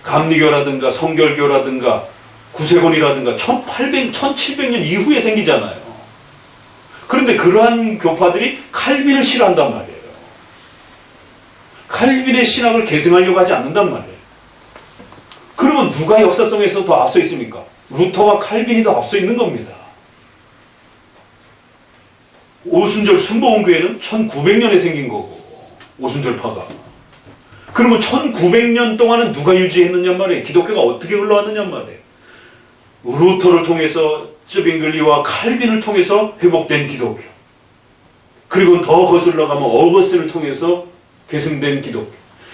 감리교라든가 성결교라든가 구세곤이라든가 1700년 이후에 생기잖아요. 그런데 그러한 교파들이 칼빈을 싫어한단 말이에요. 칼빈의 신학을 계승하려고 하지 않는단 말이에요. 그러면 누가 역사성에서 더 앞서 있습니까? 루터와 칼빈이 더 앞서 있는 겁니다. 오순절 순복음교회는 1900년에 생긴 거고 오순절파가. 그러면 1900년 동안은 누가 유지했느냐 말이에요. 기독교가 어떻게 흘러왔느냐 말이에요. 루터를 통해서 쯔빙글리와 칼빈을 통해서 회복된 기독교. 그리고 더 거슬러 가면 어거스틴을 통해서 계승된 기독교.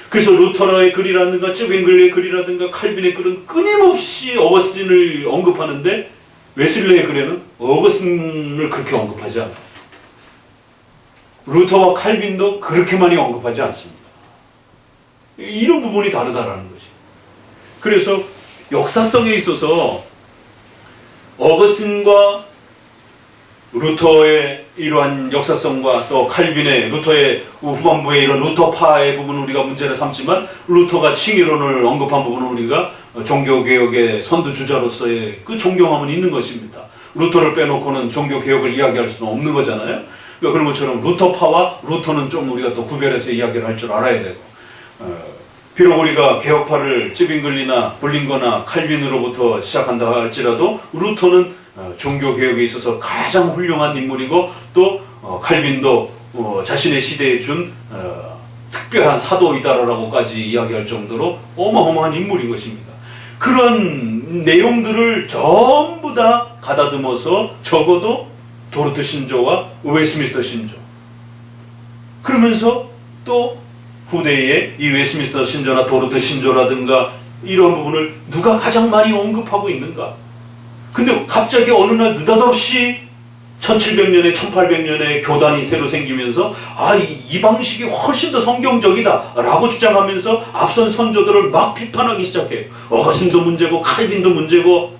그래서 루터의 글이라든가 쯔빙글리의 글이라든가 칼빈의 글은 끊임없이 어거스틴을 언급하는데 웨슬레의 글에는 어거스틴을 그렇게 언급하지 않아요. 루터와 칼빈도 그렇게 많이 언급하지 않습니다. 이런 부분이 다르다라는 것이. 그래서 역사성에 있어서 어거스틴과 루터의 이러한 역사성과 또 칼빈의 루터의 후반부의 이런 루터파의 부분은 우리가 문제를 삼지만 루터가 칭의론을 언급한 부분은 우리가 종교개혁의 선두주자로서의 그 존경함은 있는 것입니다. 루터를 빼놓고는 종교개혁을 이야기할 수는 없는 거잖아요. 그러니까 그런 것처럼 루터파와 루터는 좀 우리가 또 구별해서 이야기를 할 줄 알아야 되고, 비록 우리가 개혁파를 쯔빙글리나 불링거나 칼빈으로부터 시작한다 할지라도 루터는 종교개혁에 있어서 가장 훌륭한 인물이고 또 칼빈도 자신의 시대에 준 특별한 사도이다라고까지 이야기할 정도로 어마어마한 인물인 것입니다. 그런 내용들을 전부 다 가다듬어서 적어도 도르트 신조와 웨스트민스터 신조, 그러면서 또 후대에 이 웨스트민스터 신조나 도르트 신조라든가 이런 부분을 누가 가장 많이 언급하고 있는가? 근데 갑자기 어느 날 느닷없이 1700년에 1800년에 교단이 새로 생기면서 이 방식이 훨씬 더 성경적이다 라고 주장하면서 앞선 선조들을 막 비판하기 시작해요. 어거스틴도 문제고 칼빈도 문제고.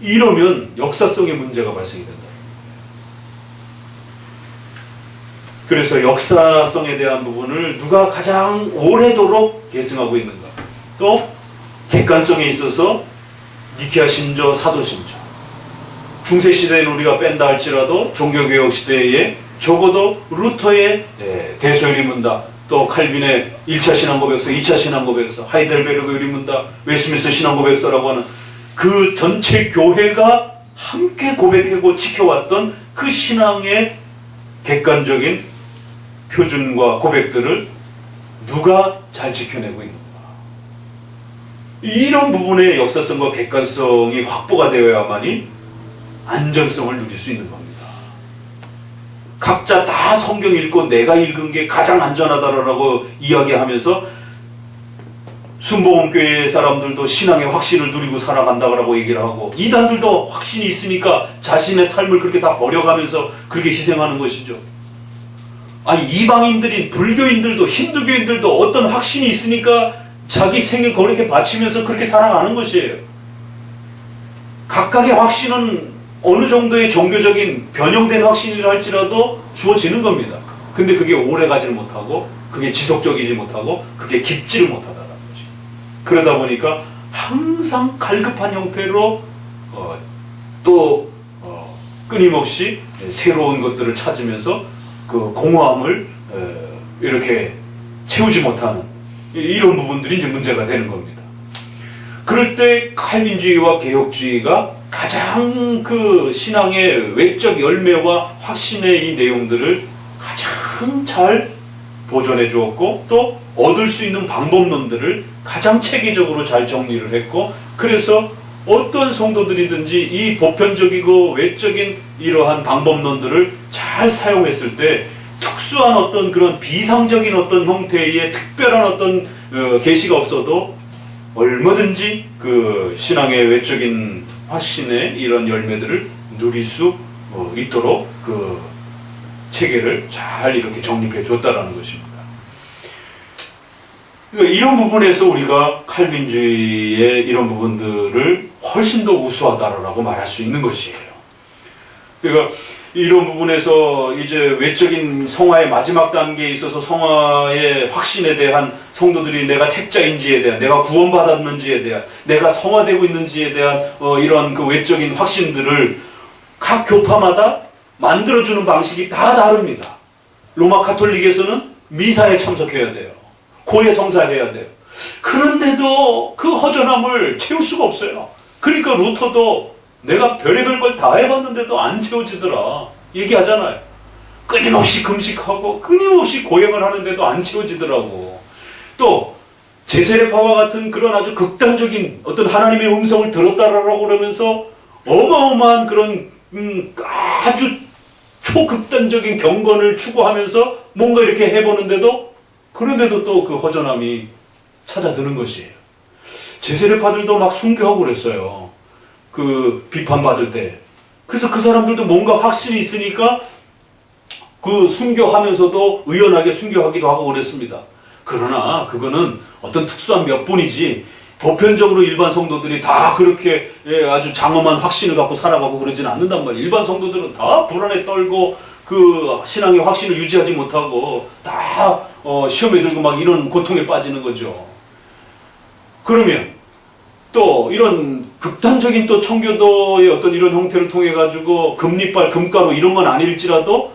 이러면 역사성의 문제가 발생이 된다. 그래서 역사성에 대한 부분을 누가 가장 오래도록 계승하고 있는가. 또 객관성에 있어서 니케아 신조, 사도 신조. 중세시대는 우리가 뺀다 할지라도 종교개혁 시대에 적어도 루터의 대소유리문답, 또 칼빈의 1차 신앙고백서, 2차 신앙고백서, 하이델베르그 유리문답, 웨스트민스터 신앙고백서라고 하는 그 전체 교회가 함께 고백하고 지켜왔던 그 신앙의 객관적인 표준과 고백들을 누가 잘 지켜내고 있는가. 이런 부분의 역사성과 객관성이 확보가 되어야만이 안전성을 누릴 수 있는 겁니다. 각자 다 성경 읽고 내가 읽은 게 가장 안전하다라고 이야기하면서 순복음교회 사람들도 신앙의 확신을 누리고 살아간다고 얘기를 하고, 이단들도 확신이 있으니까 자신의 삶을 그렇게 다 버려가면서 그렇게 희생하는 것이죠. 아니, 이방인들인 불교인들도 힌두교인들도 어떤 확신이 있으니까 자기 생을 그렇게 바치면서 그렇게 살아가는 것이에요. 각각의 확신은 어느 정도의 종교적인 변형된 확신이라 할지라도 주어지는 겁니다. 근데 그게 오래 가지를 못하고, 그게 지속적이지 못하고, 그게 깊지를 못하다라는 거죠. 그러다 보니까 항상 갈급한 형태로 끊임없이 새로운 것들을 찾으면서 그 공허함을 이렇게 채우지 못하는 이런 부분들이 이제 문제가 되는 겁니다. 그럴 때 칼빈주의와 개혁주의가 가장 그 신앙의 외적 열매와 확신의 이 내용들을 가장 잘 보존해 주었고, 또 얻을 수 있는 방법론들을 가장 체계적으로 잘 정리를 했고, 그래서 어떤 성도들이든지 이 보편적이고 외적인 이러한 방법론들을 잘 사용했을 때 특수한 어떤 그런 비상적인 어떤 형태의 특별한 어떤 계시가 없어도 얼마든지 그 신앙의 외적인 확신의 이런 열매들을 누릴 수 있도록 그 체계를 잘 이렇게 정립해 줬다라는 것입니다. 이런 부분에서 우리가 칼빈주의의 이런 부분들을 훨씬 더 우수하다라고 말할 수 있는 것이에요. 그러니까 이런 부분에서 이제 외적인 성화의 마지막 단계에 있어서 성화의 확신에 대한 성도들이 내가 택자인지에 대한, 내가 구원받았는지에 대한, 내가 성화되고 있는지에 대한 이런 그 외적인 확신들을 각 교파마다 만들어주는 방식이 다 다릅니다. 로마 가톨릭에서는 미사에 참석해야 돼요. 고해 성사해야 돼요. 그런데도 그 허전함을 채울 수가 없어요. 그러니까 루터도 내가 별의별 걸 다 해봤는데도 안 채워지더라 얘기하잖아요. 끊임없이 금식하고 끊임없이 고행을 하는데도 안 채워지더라고. 또 제세례파와 같은 그런 아주 극단적인 어떤 하나님의 음성을 들었다라고 그러면서 어마어마한 그런 아주 초극단적인 경건을 추구하면서 뭔가 이렇게 해보는데도, 그런데도 또 그 허전함이 찾아드는 것이에요. 제세례파들도 막 순교하고 그랬어요. 그 비판받을 때. 그래서 그 사람들도 뭔가 확신이 있으니까 그 순교하면서도 의연하게 순교하기도 하고 그랬습니다. 그러나 그거는 어떤 특수한 몇 분이지 보편적으로 일반 성도들이 다 그렇게 아주 장엄한 확신을 갖고 살아가고 그러지는 않는단 말이에요. 일반 성도들은 다 불안에 떨고 그 신앙의 확신을 유지하지 못하고 다 시험에 들고 막 이런 고통에 빠지는 거죠. 그러면 또 이런 극단적인 또 청교도의 어떤 이런 형태를 통해 가지고 금리빨, 금가루 이런 건 아닐지라도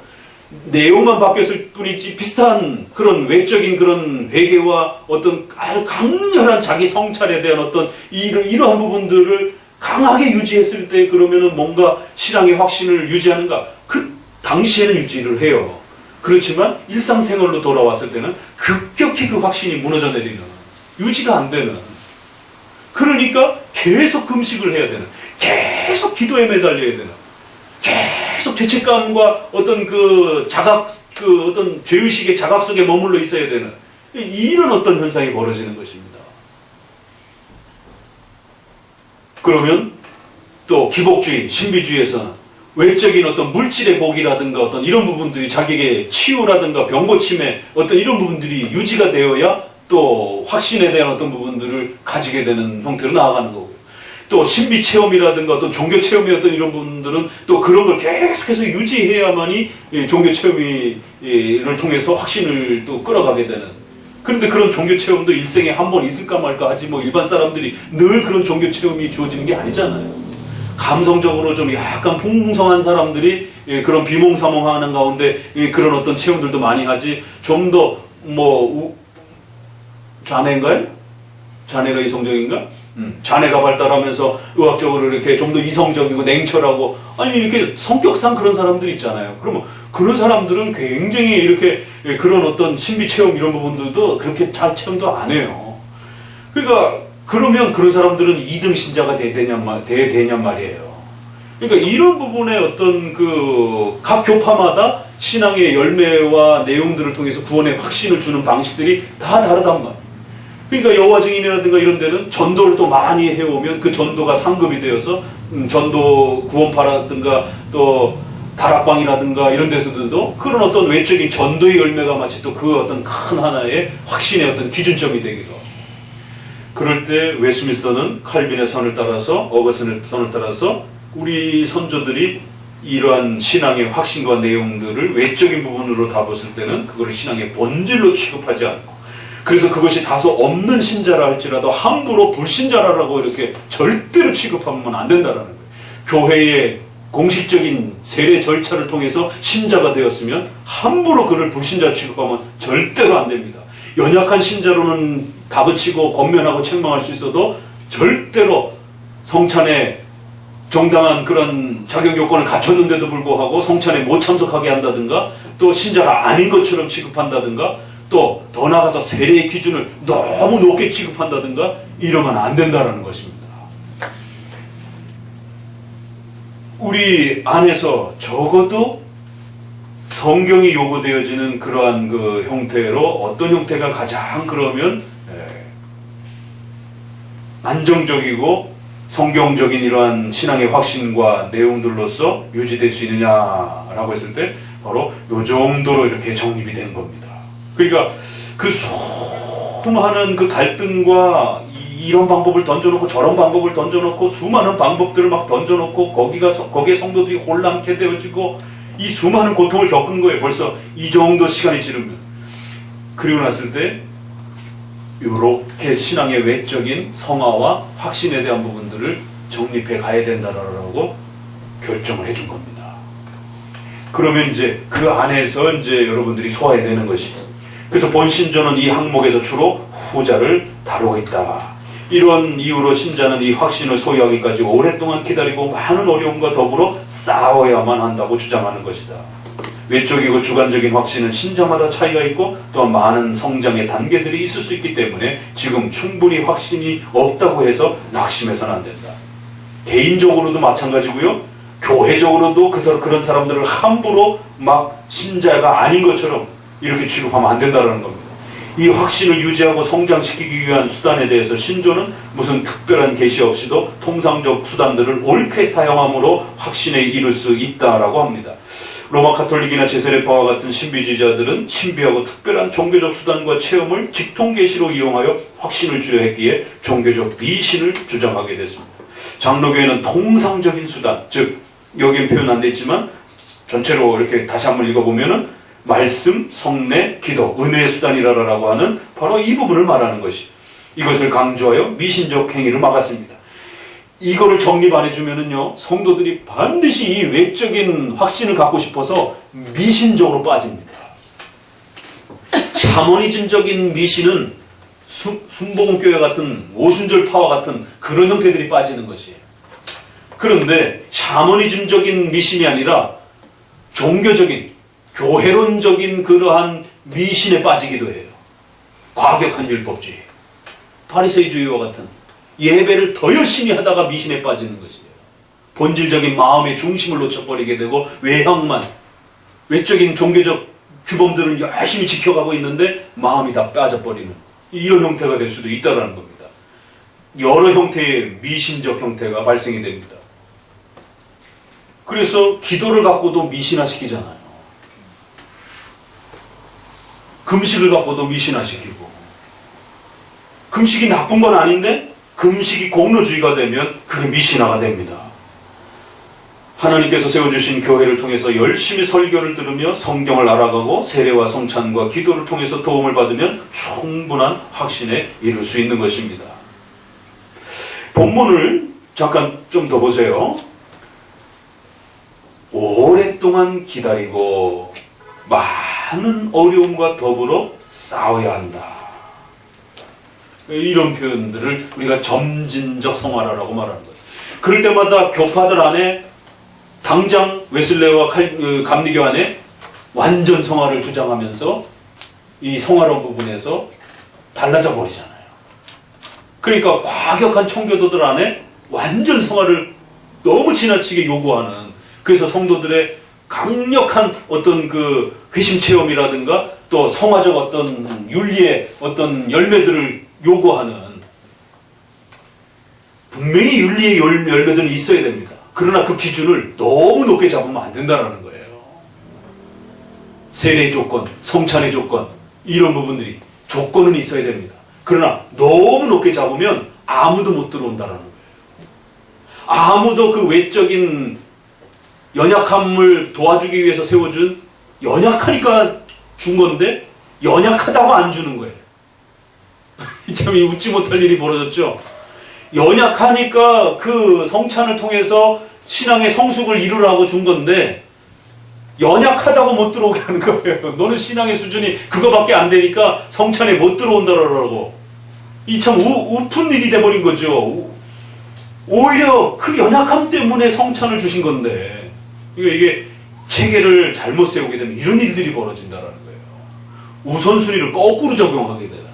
내용만 바뀌었을 뿐이지 비슷한 그런 외적인 그런 회개와 어떤 아주 강렬한 자기 성찰에 대한 어떤 이러한 부분들을 강하게 유지했을 때 그러면은 뭔가 신앙의 확신을 유지하는가? 그 당시에는 유지를 해요. 그렇지만 일상생활로 돌아왔을 때는 급격히 그 확신이 무너져 내리는, 유지가 안 되는. 그러니까 계속 금식을 해야 되는, 계속 기도에 매달려야 되는, 계속 죄책감과 어떤 그 어떤 죄의식의 자각 속에 머물러 있어야 되는, 이런 어떤 현상이 벌어지는 것입니다. 그러면 또 기복주의, 신비주의에서는 외적인 어떤 물질의 복이라든가 어떤 이런 부분들이 자기에게 치유라든가 병고침에 어떤 이런 부분들이 유지가 되어야 또 확신에 대한 어떤 부분들을 가지게 되는 형태로 나아가는 거고요. 또 신비 체험이라든가 어떤 종교 체험의 어떤 이런 부분들은 또 그런 걸 계속해서 유지해야만이 종교 체험을 통해서 확신을 또 끌어가게 되는. 그런데 그런 종교 체험도 일생에 한 번 있을까 말까 하지 뭐 일반 사람들이 늘 그런 종교 체험이 주어지는 게 아니잖아요. 감성적으로 좀 약간 풍성한 사람들이 그런 비몽사몽하는 가운데 그런 어떤 체험들도 많이 하지, 좀 더 좌뇌인가요? 좌뇌가 이성적인가? 자네가 발달하면서 의학적으로 이렇게 좀 더 이성적이고 냉철하고, 아니, 이렇게 성격상 그런 사람들 있잖아요. 그러면 그런 사람들은 굉장히 이렇게 그런 어떤 신비 체험 이런 부분들도 그렇게 잘 체험도 안 해요. 그러니까, 그러면 그런 사람들은 2등 신자가 돼야 되냔 말이에요. 그러니까 이런 부분에 어떤 각 교파마다 신앙의 열매와 내용들을 통해서 구원의 확신을 주는 방식들이 다 다르단 말이에요. 그러니까 여호와 증인이라든가 이런 데는 전도를 또 많이 해오면 그 전도가 상급이 되어서 전도 구원파라든가 또 다락방이라든가 이런 데서도 그런 어떤 외적인 전도의 열매가 마치 또 그 어떤 큰 하나의 확신의 어떤 기준점이 되기도 하고, 그럴 때 웨스민스터는 칼빈의 선을 따라서, 어거스틴의 선을 따라서 우리 선조들이 이러한 신앙의 확신과 내용들을 외적인 부분으로 다 봤을 때는 그거를 신앙의 본질로 취급하지 않고, 그래서 그것이 다소 없는 신자라 할지라도 함부로 불신자라고 이렇게 절대로 취급하면 안 된다는 거예요. 교회의 공식적인 세례 절차를 통해서 신자가 되었으면 함부로 그를 불신자 취급하면 절대로 안 됩니다. 연약한 신자로는 다그치고 권면하고 책망할 수 있어도 절대로 성찬에 정당한 그런 자격 요건을 갖췄는데도 불구하고 성찬에 못 참석하게 한다든가, 또 신자가 아닌 것처럼 취급한다든가, 또 더 나아가서 세례의 기준을 너무 높게 취급한다든가 이러면 안 된다는 것입니다. 우리 안에서 적어도 성경이 요구되어지는 그러한 그 형태로 어떤 형태가 가장 그러면 안정적이고 성경적인 이러한 신앙의 확신과 내용들로서 유지될 수 있느냐라고 했을 때 바로 요 정도로 이렇게 정립이 된 겁니다. 그러니까 그 수많은 그 갈등과 이런 방법을 던져놓고 저런 방법을 던져놓고 수많은 방법들을 막 던져놓고 거기에 성도들이 혼란케 되어지고 이 수많은 고통을 겪은 거예요. 벌써 이 정도 시간이 지르면. 그리고 났을 때 이렇게 신앙의 외적인 성화와 확신에 대한 부분들을 정립해 가야 된다라고 결정을 해준 겁니다. 그러면 이제 그 안에서 이제 여러분들이 소화해야 되는 것이죠. 그래서 본신조는 이 항목에서 주로 후자를 다루고 있다. 이런 이유로 신자는 이 확신을 소유하기까지 오랫동안 기다리고 많은 어려움과 더불어 싸워야만 한다고 주장하는 것이다. 외적이고 주관적인 확신은 신자마다 차이가 있고 또한 많은 성장의 단계들이 있을 수 있기 때문에 지금 충분히 확신이 없다고 해서 낙심해서는 안 된다. 개인적으로도 마찬가지고요. 교회적으로도 그런 사람들을 함부로 막 신자가 아닌 것처럼 이렇게 취급하면 안 된다는 겁니다. 이 확신을 유지하고 성장시키기 위한 수단에 대해서 신조는 무슨 특별한 계시 없이도 통상적 수단들을 옳게 사용함으로 확신에 이를 수 있다라고 합니다. 로마 카톨릭이나 제세례파와 같은 신비주의자들은 신비하고 특별한 종교적 수단과 체험을 직통계시로 이용하여 확신을 주려 했기에 종교적 미신을 주장하게 됐습니다. 장로교회는 통상적인 수단, 즉 여기엔 표현 안 돼 있지만 전체로 이렇게 다시 한번 읽어보면은 말씀, 성례, 기도, 은혜의 수단이라고 하는 바로 이 부분을 말하는 것이, 이것을 강조하여 미신적 행위를 막았습니다. 이거를 정립 안 해주면은요, 성도들이 반드시 이 외적인 확신을 갖고 싶어서 미신적으로 빠집니다. 샤머니즘적인 미신은 순복음교회 같은 오순절파와 같은 그런 형태들이 빠지는 것이에요. 그런데 샤머니즘적인 미신이 아니라 종교적인 교회론적인 그러한 미신에 빠지기도 해요. 과격한 율법주의, 바리새이주의와 같은 예배를 더 열심히 하다가 미신에 빠지는 것이에요. 본질적인 마음의 중심을 놓쳐버리게 되고 외형만, 외적인 종교적 규범들을 열심히 지켜가고 있는데 마음이 다 빠져버리는 이런 형태가 될 수도 있다는 겁니다. 여러 형태의 미신적 형태가 발생이 됩니다. 그래서 기도를 갖고도 미신화시키잖아요. 금식을 갖고도 미신화시키고, 금식이 나쁜 건 아닌데 금식이 공로주의가 되면 그게 미신화가 됩니다. 하나님께서 세워주신 교회를 통해서 열심히 설교를 들으며 성경을 알아가고 세례와 성찬과 기도를 통해서 도움을 받으면 충분한 확신에 이를 수 있는 것입니다. 본문을 잠깐 좀 더 보세요. 오랫동안 기다리고 많은 어려움과 더불어 싸워야 한다. 이런 표현들을 우리가 점진적 성화라고 말하는 거예요. 그럴 때마다 교파들 안에 당장 웨슬레와 감리교 안에 완전 성화를 주장하면서 이 성화론 부분에서 달라져 버리잖아요. 그러니까 과격한 청교도들 안에 완전 성화를 너무 지나치게 요구하는, 그래서 성도들의 강력한 어떤 그 회심 체험이라든가 또 성화적 어떤 윤리의 어떤 열매들을 요구하는, 분명히 윤리의 열매들은 있어야 됩니다. 그러나 그 기준을 너무 높게 잡으면 안 된다는 거예요. 세례 조건, 성찬의 조건, 이런 부분들이 조건은 있어야 됩니다. 그러나 너무 높게 잡으면 아무도 못 들어온다는 거예요. 아무도 그 외적인 연약함을 도와주기 위해서 세워준, 연약하니까 준 건데 연약하다고 안 주는 거예요. 참 웃지 못할 일이 벌어졌죠. 연약하니까 그 성찬을 통해서 신앙의 성숙을 이루라고 준 건데 연약하다고 못 들어오게 하는 거예요. 너는 신앙의 수준이 그거밖에 안 되니까 성찬에 못 들어온다라고. 이 참 우픈 일이 돼버린 거죠. 오히려 그 연약함 때문에 성찬을 주신 건데, 이게 체계를 잘못 세우게 되면 이런 일들이 벌어진다는 거예요. 우선순위를 거꾸로 적용하게 되는,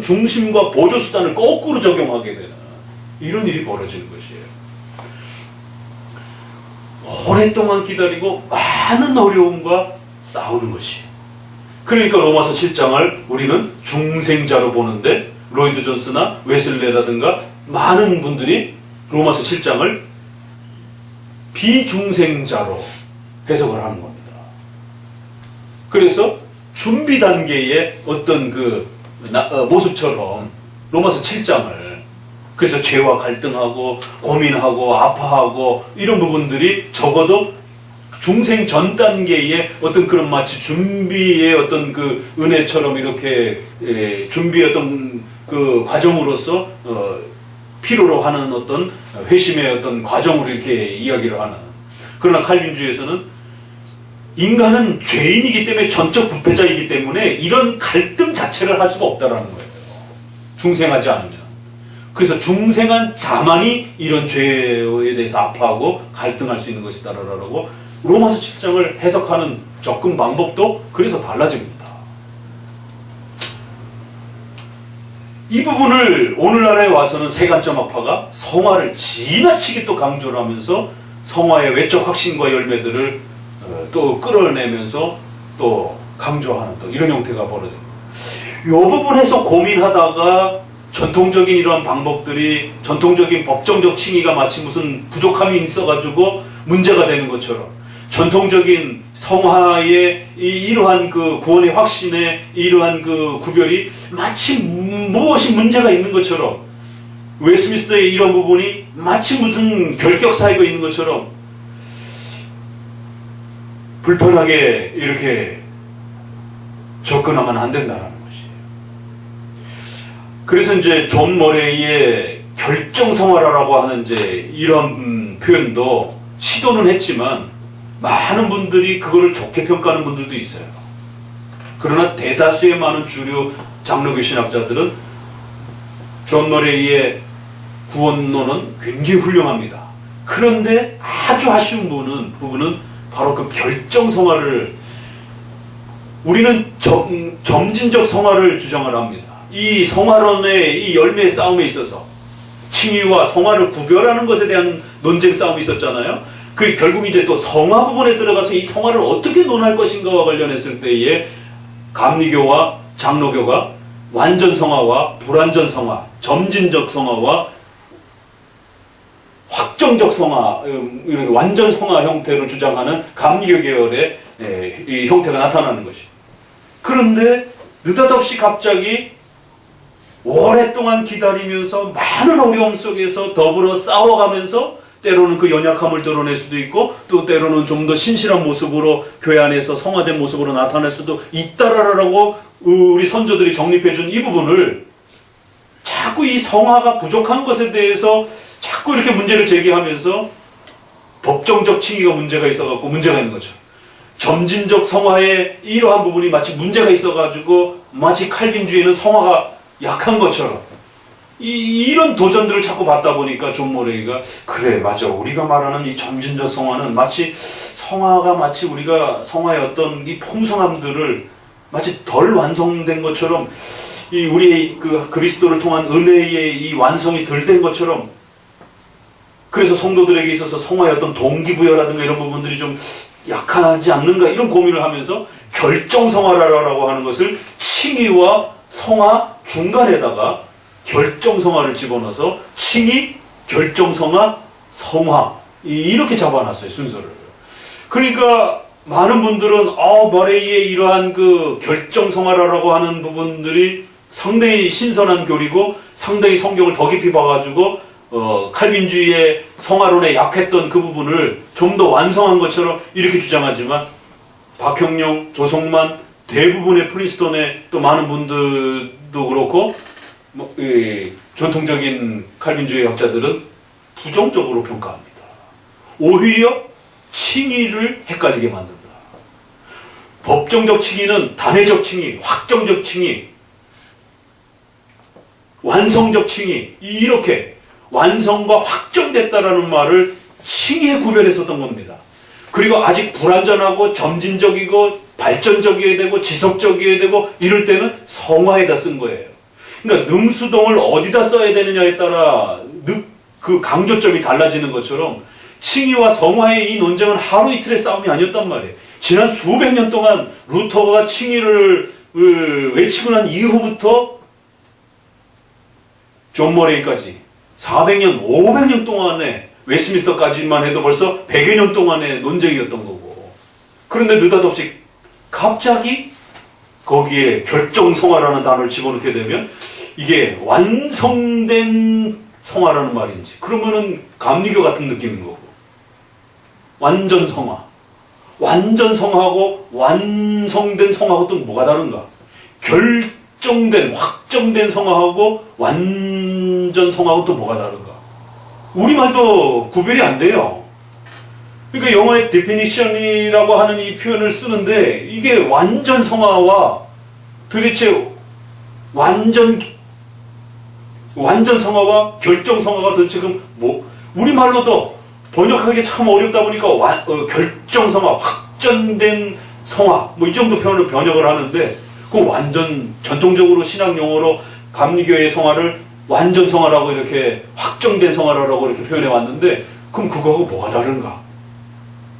중심과 보조수단을 거꾸로 적용하게 되는 이런 일이 벌어지는 것이에요. 오랫동안 기다리고 많은 어려움과 싸우는 것이에요. 그러니까 로마서 7장을 우리는 중생자로 보는데, 로이드 존스나 웨슬레라든가 많은 분들이 로마서 7장을 비중생자로 해석을 하는 겁니다. 그래서 준비 단계의 어떤 그 모습처럼 로마서 7장을, 그래서 죄와 갈등하고 고민하고 아파하고 이런 부분들이 적어도 중생 전 단계의 어떤 그런 마치 준비의 어떤 그 은혜처럼 이렇게 준비의 어떤 그 과정으로서 필요로 하는 어떤 회심의 어떤 과정으로 이렇게 이야기를 하는. 그러나 칼빈주의에서는 인간은 죄인이기 때문에 전적 부패자이기 때문에 이런 갈등 자체를 할 수가 없다라는 거예요. 중생하지 않으면. 그래서 중생한 자만이 이런 죄에 대해서 아파하고 갈등할 수 있는 것이다라고 로마서 7장을 해석하는 접근 방법도 그래서 달라집니다. 이 부분을 오늘날에 와서는 세간점학파가 성화를 지나치게 또 강조를 하면서 성화의 외적 확신과 열매들을 또 끌어내면서 또 강조하는 또 이런 형태가 벌어집니다. 이 부분에서 고민하다가 전통적인 이러한 방법들이, 전통적인 법정적 칭의가 마치 무슨 부족함이 있어가지고 문제가 되는 것처럼, 전통적인 성화의 이러한 그 구원의 확신의 이러한 그 구별이 마치 무엇이 문제가 있는 것처럼, 웨스트민스터의 이런 부분이 마치 무슨 결격 사유가 있는 것처럼 불편하게 이렇게 접근하면 안 된다는 것이에요. 그래서 이제 존 머레이의 결정성화라고 하는 이제 이런 표현도 시도는 했지만 많은 분들이 그거를 좋게 평가하는 분들도 있어요. 그러나 대다수의 많은 주류 장로교 신학자들은 존 머레이의 구원론은 굉장히 훌륭합니다. 그런데 아주 아쉬운 부분은 바로 그 결정성화를, 우리는 점진적 성화를 주장을 합니다. 이 성화론의 이 열매의 싸움에 있어서 칭의와 성화를 구별하는 것에 대한 논쟁 싸움이 있었잖아요. 그 결국 이제 또 성화 부분에 들어가서 이 성화를 어떻게 논할 것인가와 관련했을 때에 감리교와 장로교가 완전 성화와 불완전 성화, 점진적 성화와 확정적 성화, 완전 성화 형태를 주장하는 감리교 계열의 이 형태가 나타나는 것이. 그런데 느닷없이 갑자기 오랫동안 기다리면서 많은 어려움 속에서 더불어 싸워가면서 때로는 그 연약함을 드러낼 수도 있고, 또 때로는 좀 더 신실한 모습으로 교회 안에서 성화된 모습으로 나타날 수도 있다라고 우리 선조들이 정립해준 이 부분을 자꾸 이 성화가 부족한 것에 대해서 자꾸 이렇게 문제를 제기하면서 법정적 칭의가 문제가 있어갖고 문제가 있는 거죠. 점진적 성화의 이러한 부분이 마치 문제가 있어가지고 마치 칼빈주의는 성화가 약한 것처럼 이런 도전들을 자꾸 받다 보니까 존 모레이가 그래 맞아 우리가 말하는 이 점진적 성화는 마치 성화가 마치 우리가 성화의 어떤 이 풍성함들을 마치 덜 완성된 것처럼 이 우리의 그 그리스도를 통한 은혜의 이 완성이 덜 된 것처럼 그래서 성도들에게 있어서 성화의 어떤 동기부여라든가 이런 부분들이 좀 약하지 않는가 이런 고민을 하면서 결정성화라고 하는 것을 칭의와 성화 중간에다가 결정성화를 집어넣어서 칭의, 결정성화, 성화 이렇게 잡아놨어요 순서를. 그러니까 많은 분들은 머레이의 이러한 그 결정성화라고 하는 부분들이 상당히 신선한 교리고 상당히 성경을 더 깊이 봐가지고 칼빈주의의 성화론에 약했던 그 부분을 좀 더 완성한 것처럼 이렇게 주장하지만 박형룡, 조성만, 대부분의 프린스턴의 또 많은 분들도 그렇고 전통적인 칼빈주의 학자들은 부정적으로 평가합니다. 오히려 칭의를 헷갈리게 만든다. 법정적 칭의는 단회적 칭의, 확정적 칭의, 완성적 칭의 이렇게 완성과 확정됐다라는 말을 칭의에 구별했었던 겁니다. 그리고 아직 불완전하고 점진적이고 발전적이어야 되고 지속적이어야 되고 이럴 때는 성화에다 쓴 거예요. 그러니까 능수동을 어디다 써야 되느냐에 따라 그 강조점이 달라지는 것처럼 칭의와 성화의 이 논쟁은 하루 이틀의 싸움이 아니었단 말이에요. 지난 수백 년 동안 루터가 칭의를 외치고 난 이후부터 존 머레이까지 400년, 500년 동안에 웨스민스터까지만 해도 벌써 100여 년 동안의 논쟁이었던 거고 그런데 느닷없이 갑자기 거기에 결정성화라는 단어를 집어넣게 되면 이게 완성된 성화라는 말인지 그러면은 감리교 같은 느낌인 거고 완전 성화 완전 성화하고 완성된 성화하고 또 뭐가 다른가 결정된 확정된 성화하고 완전 성화하고 또 뭐가 다른가 우리말도 구별이 안 돼요. 그러니까 영어의 definition이라고 하는 이 표현을 쓰는데 이게 완전 성화와 도대체 완전 성화와 결정 성화가 도대체 그럼 우리말로도 번역하기 참 어렵다 보니까 결정 성화, 확전된 성화 이 정도 표현을 번역을 하는데 그 완전 전통적으로 신학 용어로 감리교의 성화를 완전 성화라고 이렇게 확정된 성화라고 이렇게 표현해 왔는데 그럼 그거하고 뭐가 다른가?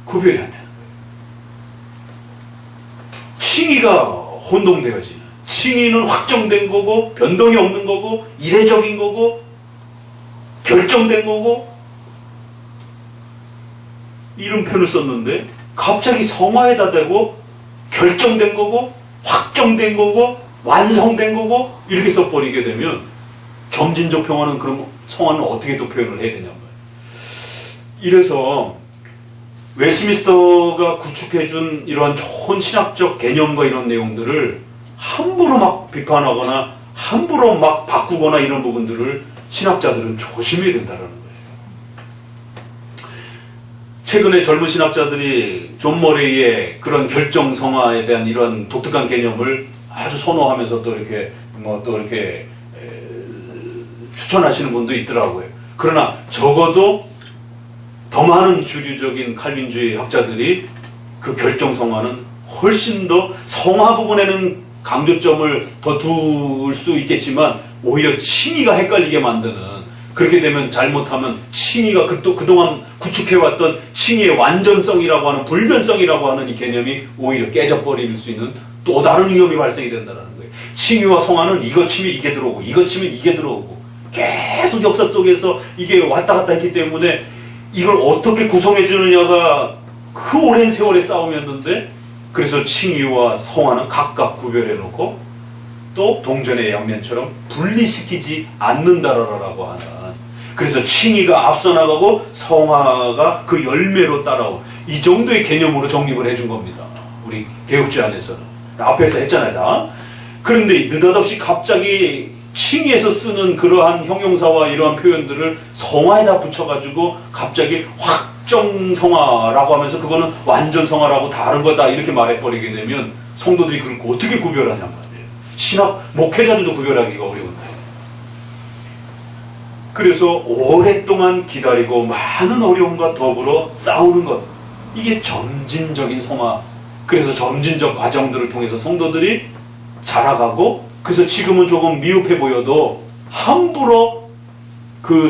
구별이 안 되는 거예요. 칭의가 혼동되어지는 칭의는 확정된 거고 변동이 없는 거고 이례적인 거고 결정된 거고 이런 표현을 썼는데 갑자기 성화에다 대고 결정된 거고 확정된 거고 완성된 거고 이렇게 써버리게 되면 점진적 평화는 그럼 성화는 어떻게 또 표현을 해야 되냐고요. 이래서 웨스민스터가 구축해준 이러한 좋은 신학적 개념과 이런 내용들을 함부로 막 비판하거나 함부로 막 바꾸거나 이런 부분들을 신학자들은 조심해야 된다는 거예요. 최근에 젊은 신학자들이 존 머레이의 그런 결정 성화에 대한 이런 독특한 개념을 아주 선호하면서 또 이렇게 추천하시는 분도 있더라고요. 그러나 적어도 더 많은 주류적인 칼빈주의 학자들이 그 결정 성화는 훨씬 더 성화 부분에는 강조점을 더 둘 수 있겠지만 오히려 칭의가 헷갈리게 만드는 그렇게 되면 잘못하면 칭의가 그동안 구축해왔던 칭의의 완전성이라고 하는 불변성이라고 하는 이 개념이 오히려 깨져버릴 수 있는 또 다른 위험이 발생이 된다는 거예요. 칭의와 성화는 이거 치면 이게 들어오고 이거 치면 이게 들어오고 계속 역사 속에서 이게 왔다 갔다 했기 때문에 이걸 어떻게 구성해 주느냐가 그 오랜 세월의 싸움이었는데 그래서 칭의와 성화는 각각 구별해 놓고 또 동전의 양면처럼 분리시키지 않는다라고 하는 그래서 칭의가 앞서 나가고 성화가 그 열매로 따라오 이 정도의 개념으로 정립을 해준 겁니다. 우리 개혁주 안에서는 앞에서 했잖아요. 다. 그런데 느닷없이 갑자기 칭의에서 쓰는 그러한 형용사와 이러한 표현들을 성화에다 붙여가지고 갑자기 확정성화라고 하면서 그거는 완전성화라고 다른 거다 이렇게 말해버리게 되면 성도들이 그걸 어떻게 구별하냔 말이에요. 신학 목회자들도 구별하기가 어려운 거예요. 그래서 오랫동안 기다리고 많은 어려움과 더불어 싸우는 것, 이게 점진적인 성화, 그래서 점진적 과정들을 통해서 성도들이 자라가고, 그래서 지금은 조금 미흡해 보여도 함부로 그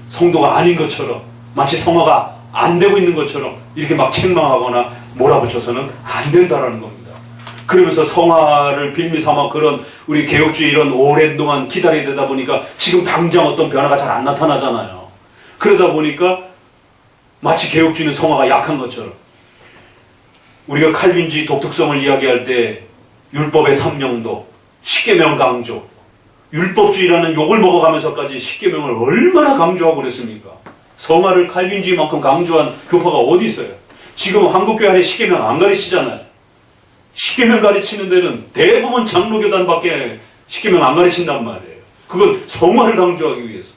성도가 아닌 것처럼, 마치 성화가 안 되고 있는 것처럼 이렇게 막 책망하거나 몰아붙여서는 안 된다라는 겁니다. 그러면서 성화를 빌미 삼아 그런 우리 개혁주의 이런 오랜 동안 기다려야 되다 보니까 지금 당장 어떤 변화가 잘 안 나타나잖아요. 그러다 보니까 마치 개혁주의는 성화가 약한 것처럼, 우리가 칼빈주의 독특성을 이야기할 때 율법의 삼명도, 십계명 강조, 율법주의라는 욕을 먹어가면서까지 십계명을 얼마나 강조하고 그랬습니까? 성화를 칼빈주의만큼 강조한 교파가 어디 있어요? 지금 한국교회 안에 십계명 안 가르치잖아요. 십계명 가르치는 데는 대부분 장로교단밖에 십계명 안 가르친단 말이에요. 그건 성화를 강조하기 위해서.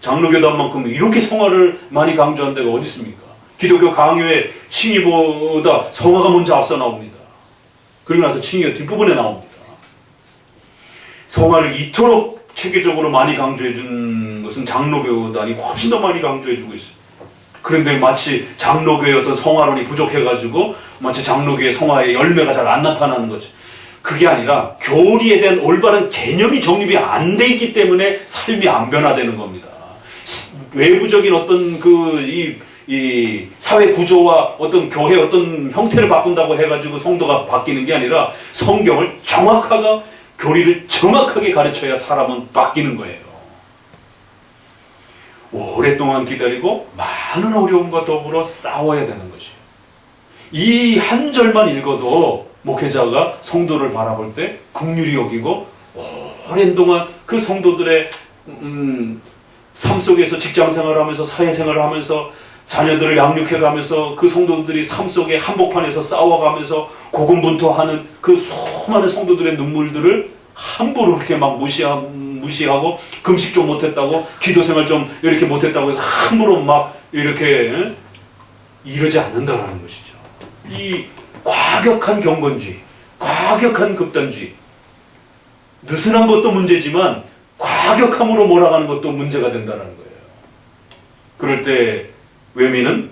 장로교단만큼 이렇게 성화를 많이 강조한 데가 어디 있습니까? 기독교 강요의 칭의보다 성화가 먼저 앞서 나옵니다. 그리고 나서 칭의가 뒷부분에 나옵니다. 성화를 이토록 체계적으로 많이 강조해 준 것은 장로교단이 훨씬 더 많이 강조해 주고 있어요. 그런데 마치 장로교의 어떤 성화론이 부족해가지고 마치 장로교의 성화의 열매가 잘 안 나타나는 거죠. 그게 아니라 교리에 대한 올바른 개념이 정립이 안 돼 있기 때문에 삶이 안 변화되는 겁니다. 외부적인 어떤 이 사회 구조와 어떤 교회 어떤 형태를 바꾼다고 해가지고 성도가 바뀌는 게 아니라 성경을 정확하게, 교리를 정확하게 가르쳐야 사람은 바뀌는 거예요. 오랫동안 기다리고 많은 어려움과 더불어 싸워야 되는 것이에요. 이 한 절만 읽어도 목회자가 성도를 바라볼 때 긍휼히 여기고, 오랜 동안 그 성도들의 삶 속에서 직장생활을 하면서 사회생활을 하면서 자녀들을 양육해가면서 그 성도들이 삶 속에 한복판에서 싸워가면서 고군분투하는 그 수많은 성도들의 눈물들을 함부로 그렇게 막 무시하고 금식 좀 못했다고, 기도생활 좀 이렇게 못했다고 해서 함부로 막 이렇게 이러지 않는다라는 것이죠. 이 과격한 경건주의, 과격한 극단주의, 느슨한 것도 문제지만 과격함으로 몰아가는 것도 문제가 된다는 거예요. 그럴 때 외민은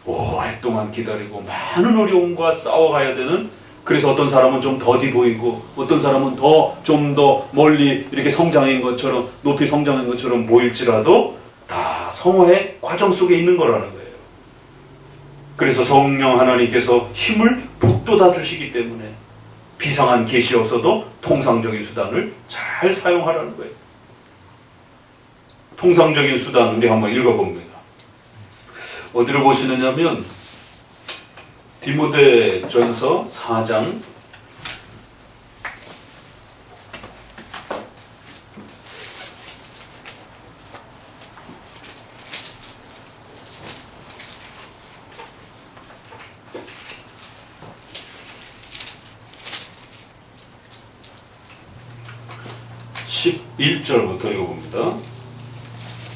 오랫동안 기다리고 많은 어려움과 싸워가야 되는, 그래서 어떤 사람은 좀 더디 보이고 어떤 사람은 좀 더 멀리 이렇게 성장한 것처럼, 높이 성장한 것처럼 보일지라도 다 성화의 과정 속에 있는 거라는 거예요. 그래서 성령 하나님께서 힘을 북돋아 주시기 때문에 비상한 계시 없어도 통상적인 수단을 잘 사용하라는 거예요. 통상적인 수단 우리 한번 읽어봅니다. 어디로 보시느냐면 디모데전서 4장 11절부터 읽어봅니다.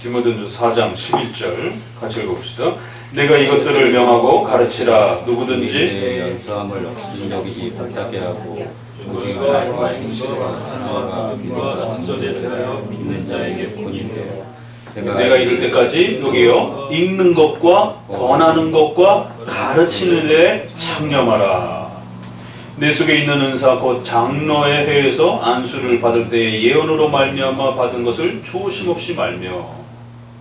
디모데전서 4장 11절 같이 읽어봅시다. 내가 이것들을 명하고 가르치라. 누구든지 연수함을 없이 여기지 못하게 하고 오직 말과 행실과 사랑과 믿음과 전설에 대하여 믿는 자에게 본인되어 내가 이를 때까지 여기요, 읽는 것과 권하는 것과 가르치는 데 창념하라. 내 속에 있는 은사 곧 장로의 회에서 안수를 받을 때에 예언으로 말미암아 받은 것을 조심 없이 말며,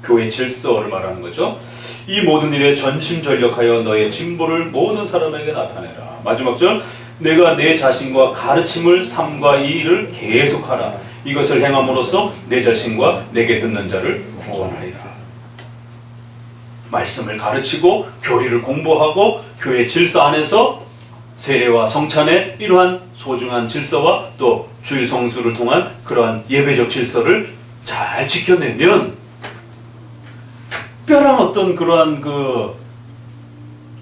교회 질서를 말하는 거죠. 이 모든 일에 전심전력하여 너의 진보를 모든 사람에게 나타내라. 마지막 절, 내가 내 자신과 가르침을 삼과 이 일을 계속하라. 이것을 행함으로써 내 자신과 내게 듣는 자를 구원하리라. 말씀을 가르치고 교리를 공부하고 교회 질서 안에서 세례와 성찬의 이러한 소중한 질서와 또 주일 성수를 통한 그러한 예배적 질서를 잘 지켜내면 특별한 어떤 그러한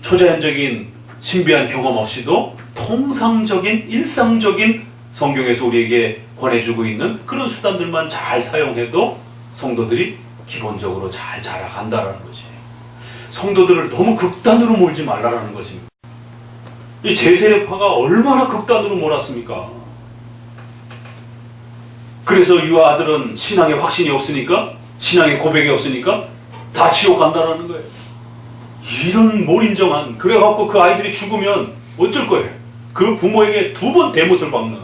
초자연적인 신비한 경험 없이도 통상적인 일상적인 성경에서 우리에게 권해주고 있는 그런 수단들만 잘 사용해도 성도들이 기본적으로 잘 자라간다라는 거지. 성도들을 너무 극단으로 몰지 말라라는 것입니다. 이 제세례파가 얼마나 극단으로 몰았습니까? 그래서 유아 아들은 신앙의 확신이 없으니까, 신앙의 고백이 없으니까 다 지옥 간다라는 거예요. 이런 몰인정한, 그래갖고 그 아이들이 죽으면 어쩔 거예요? 그 부모에게 두 번 대못을 박는.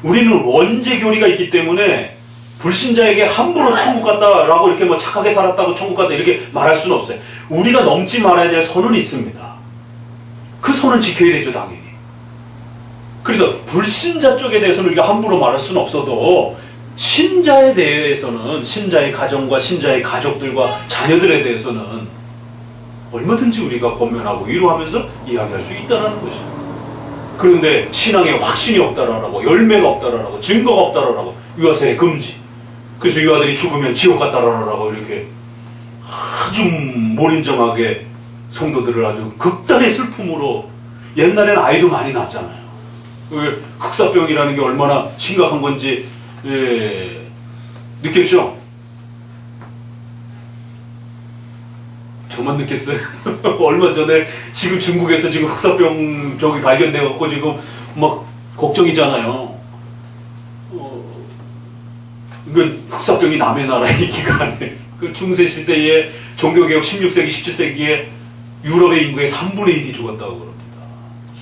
우리는 원죄 교리가 있기 때문에 불신자에게 함부로 천국 갔다라고 이렇게 뭐 착하게 살았다고 천국 갔다 이렇게 말할 수는 없어요. 우리가 넘지 말아야 될 선은 있습니다. 그 선은 지켜야 되죠, 당연히. 그래서 불신자 쪽에 대해서는 우리가 함부로 말할 수는 없어도 신자에 대해서는, 신자의 가정과 신자의 가족들과 자녀들에 대해서는 얼마든지 우리가 권면하고 위로하면서 이야기할 수 있다는 것이죠. 그런데 신앙에 확신이 없다라고, 열매가 없다라고, 증거가 없다라고, 유아세례 금지. 그래서 유아들이 죽으면 지옥 갔다라고 이렇게 아주 몰인정하게 성도들을 아주 극단의 슬픔으로, 옛날에는 아이도 많이 낳았잖아요. 흑사병이라는 게 얼마나 심각한 건지 느꼈죠? 저만 느꼈어요. 얼마 전에 지금 중국에서 지금 흑사병 저기 발견돼갖고 지금 막 걱정이잖아요. 이건 흑사병이 남의 나라 얘기가 아니에요. 그 중세 시대에 종교개혁 16세기, 17세기에 유럽의 인구의 3분의 1이 죽었다고 그럽니다.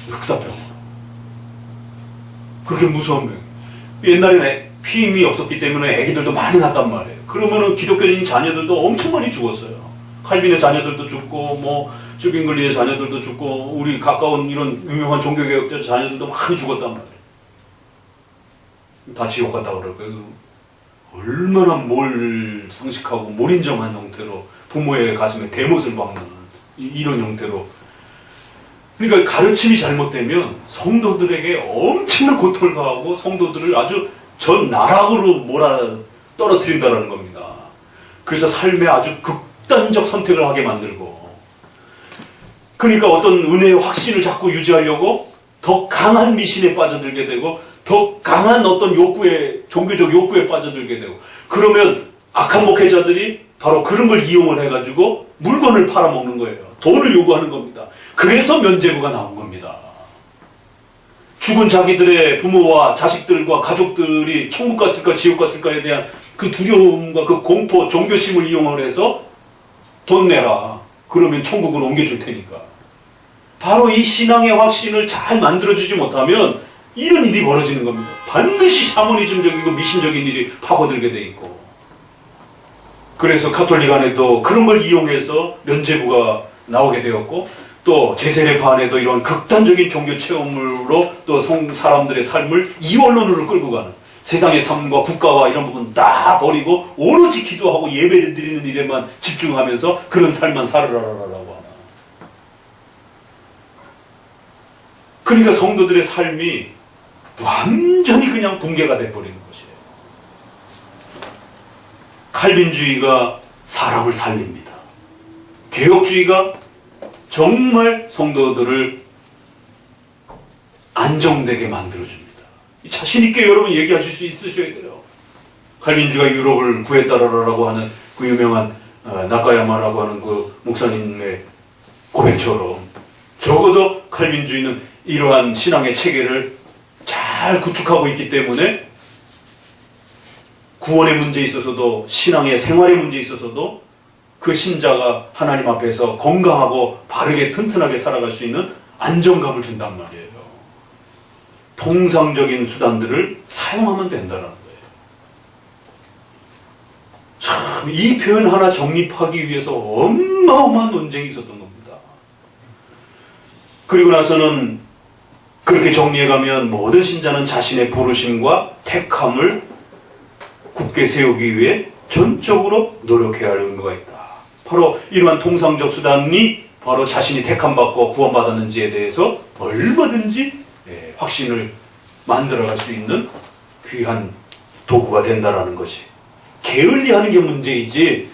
흑사병. 그렇게 무서운 병. 옛날에는 피임이 없었기 때문에 애기들도 많이 낳았단 말이에요. 그러면은 기독교인 자녀들도 엄청 많이 죽었어요. 칼빈의 자녀들도 죽고, 뭐, 쭈빙글리의 자녀들도 죽고, 우리 가까운 이런 유명한 종교개혁자 자녀들도 많이 죽었단 말이에요. 다 지옥 갔다 그럴 거예요. 얼마나 상식하고 몰인정한 형태로 부모의 가슴에 대못을 박는 이런 형태로. 그러니까 가르침이 잘못되면 성도들에게 엄청난 고통을 가하고 성도들을 아주 전 나락으로 몰아 떨어뜨린다는 겁니다. 그래서 삶에 아주 극단적 선택을 하게 만들고, 그러니까 어떤 은혜의 확신을 자꾸 유지하려고 더 강한 미신에 빠져들게 되고, 더 강한 어떤 욕구에, 종교적 욕구에 빠져들게 되고, 그러면 악한 목회자들이 바로 그런 걸 이용을 해가지고 물건을 팔아먹는 거예요. 돈을 요구하는 겁니다. 그래서 면죄부가 나온 겁니다. 죽은 자기들의 부모와 자식들과 가족들이 천국 갔을까 지옥 갔을까에 대한 그 두려움과 그 공포, 종교심을 이용을 해서 돈 내라. 그러면 천국으로 옮겨줄 테니까. 바로 이 신앙의 확신을 잘 만들어주지 못하면 이런 일이 벌어지는 겁니다. 반드시 샤머니즘적이고 미신적인 일이 파고들게 돼 있고. 그래서 가톨릭 안에도 그런 걸 이용해서 면죄부가 나오게 되었고, 또 제세례파 안에도 이런 극단적인 종교 체험으로 또 사람들의 삶을 이원론으로 끌고 가는, 세상의 삶과 국가와 이런 부분 다 버리고 오로지 기도하고 예배를 드리는 일에만 집중하면서 그런 삶만 살으라라고 하나. 그러니까 성도들의 삶이 완전히 그냥 붕괴가 돼버리는 것이에요. 칼빈주의가 사람을 살립니다. 개혁주의가 정말 성도들을 안정되게 만들어줍니다. 자신있게 여러분 얘기하실 수 있으셔야 돼요. 칼빈주의가 유럽을 구했다라고 하는 그 유명한 나카야마라고 하는 그 목사님의 고백처럼, 적어도 칼빈주의는 이러한 신앙의 체계를 잘 구축하고 있기 때문에 구원의 문제에 있어서도, 신앙의 생활의 문제에 있어서도 그 신자가 하나님 앞에서 건강하고 바르게 튼튼하게 살아갈 수 있는 안정감을 준단 말이에요. 통상적인 수단들을 사용하면 된다는 거예요. 참, 이 표현 하나 정립하기 위해서 어마어마한 논쟁이 있었던 겁니다. 그리고 나서는 그렇게 정리해가면 모든 신자는 자신의 부르심과 택함을 굳게 세우기 위해 전적으로 노력해야 할 의무가 있다. 바로 이러한 통상적 수단이 바로 자신이 택함받고 구원받았는지에 대해서 얼마든지 확신을 만들어갈 수 있는 귀한 도구가 된다라는 것이. 게을리하는 게 문제이지,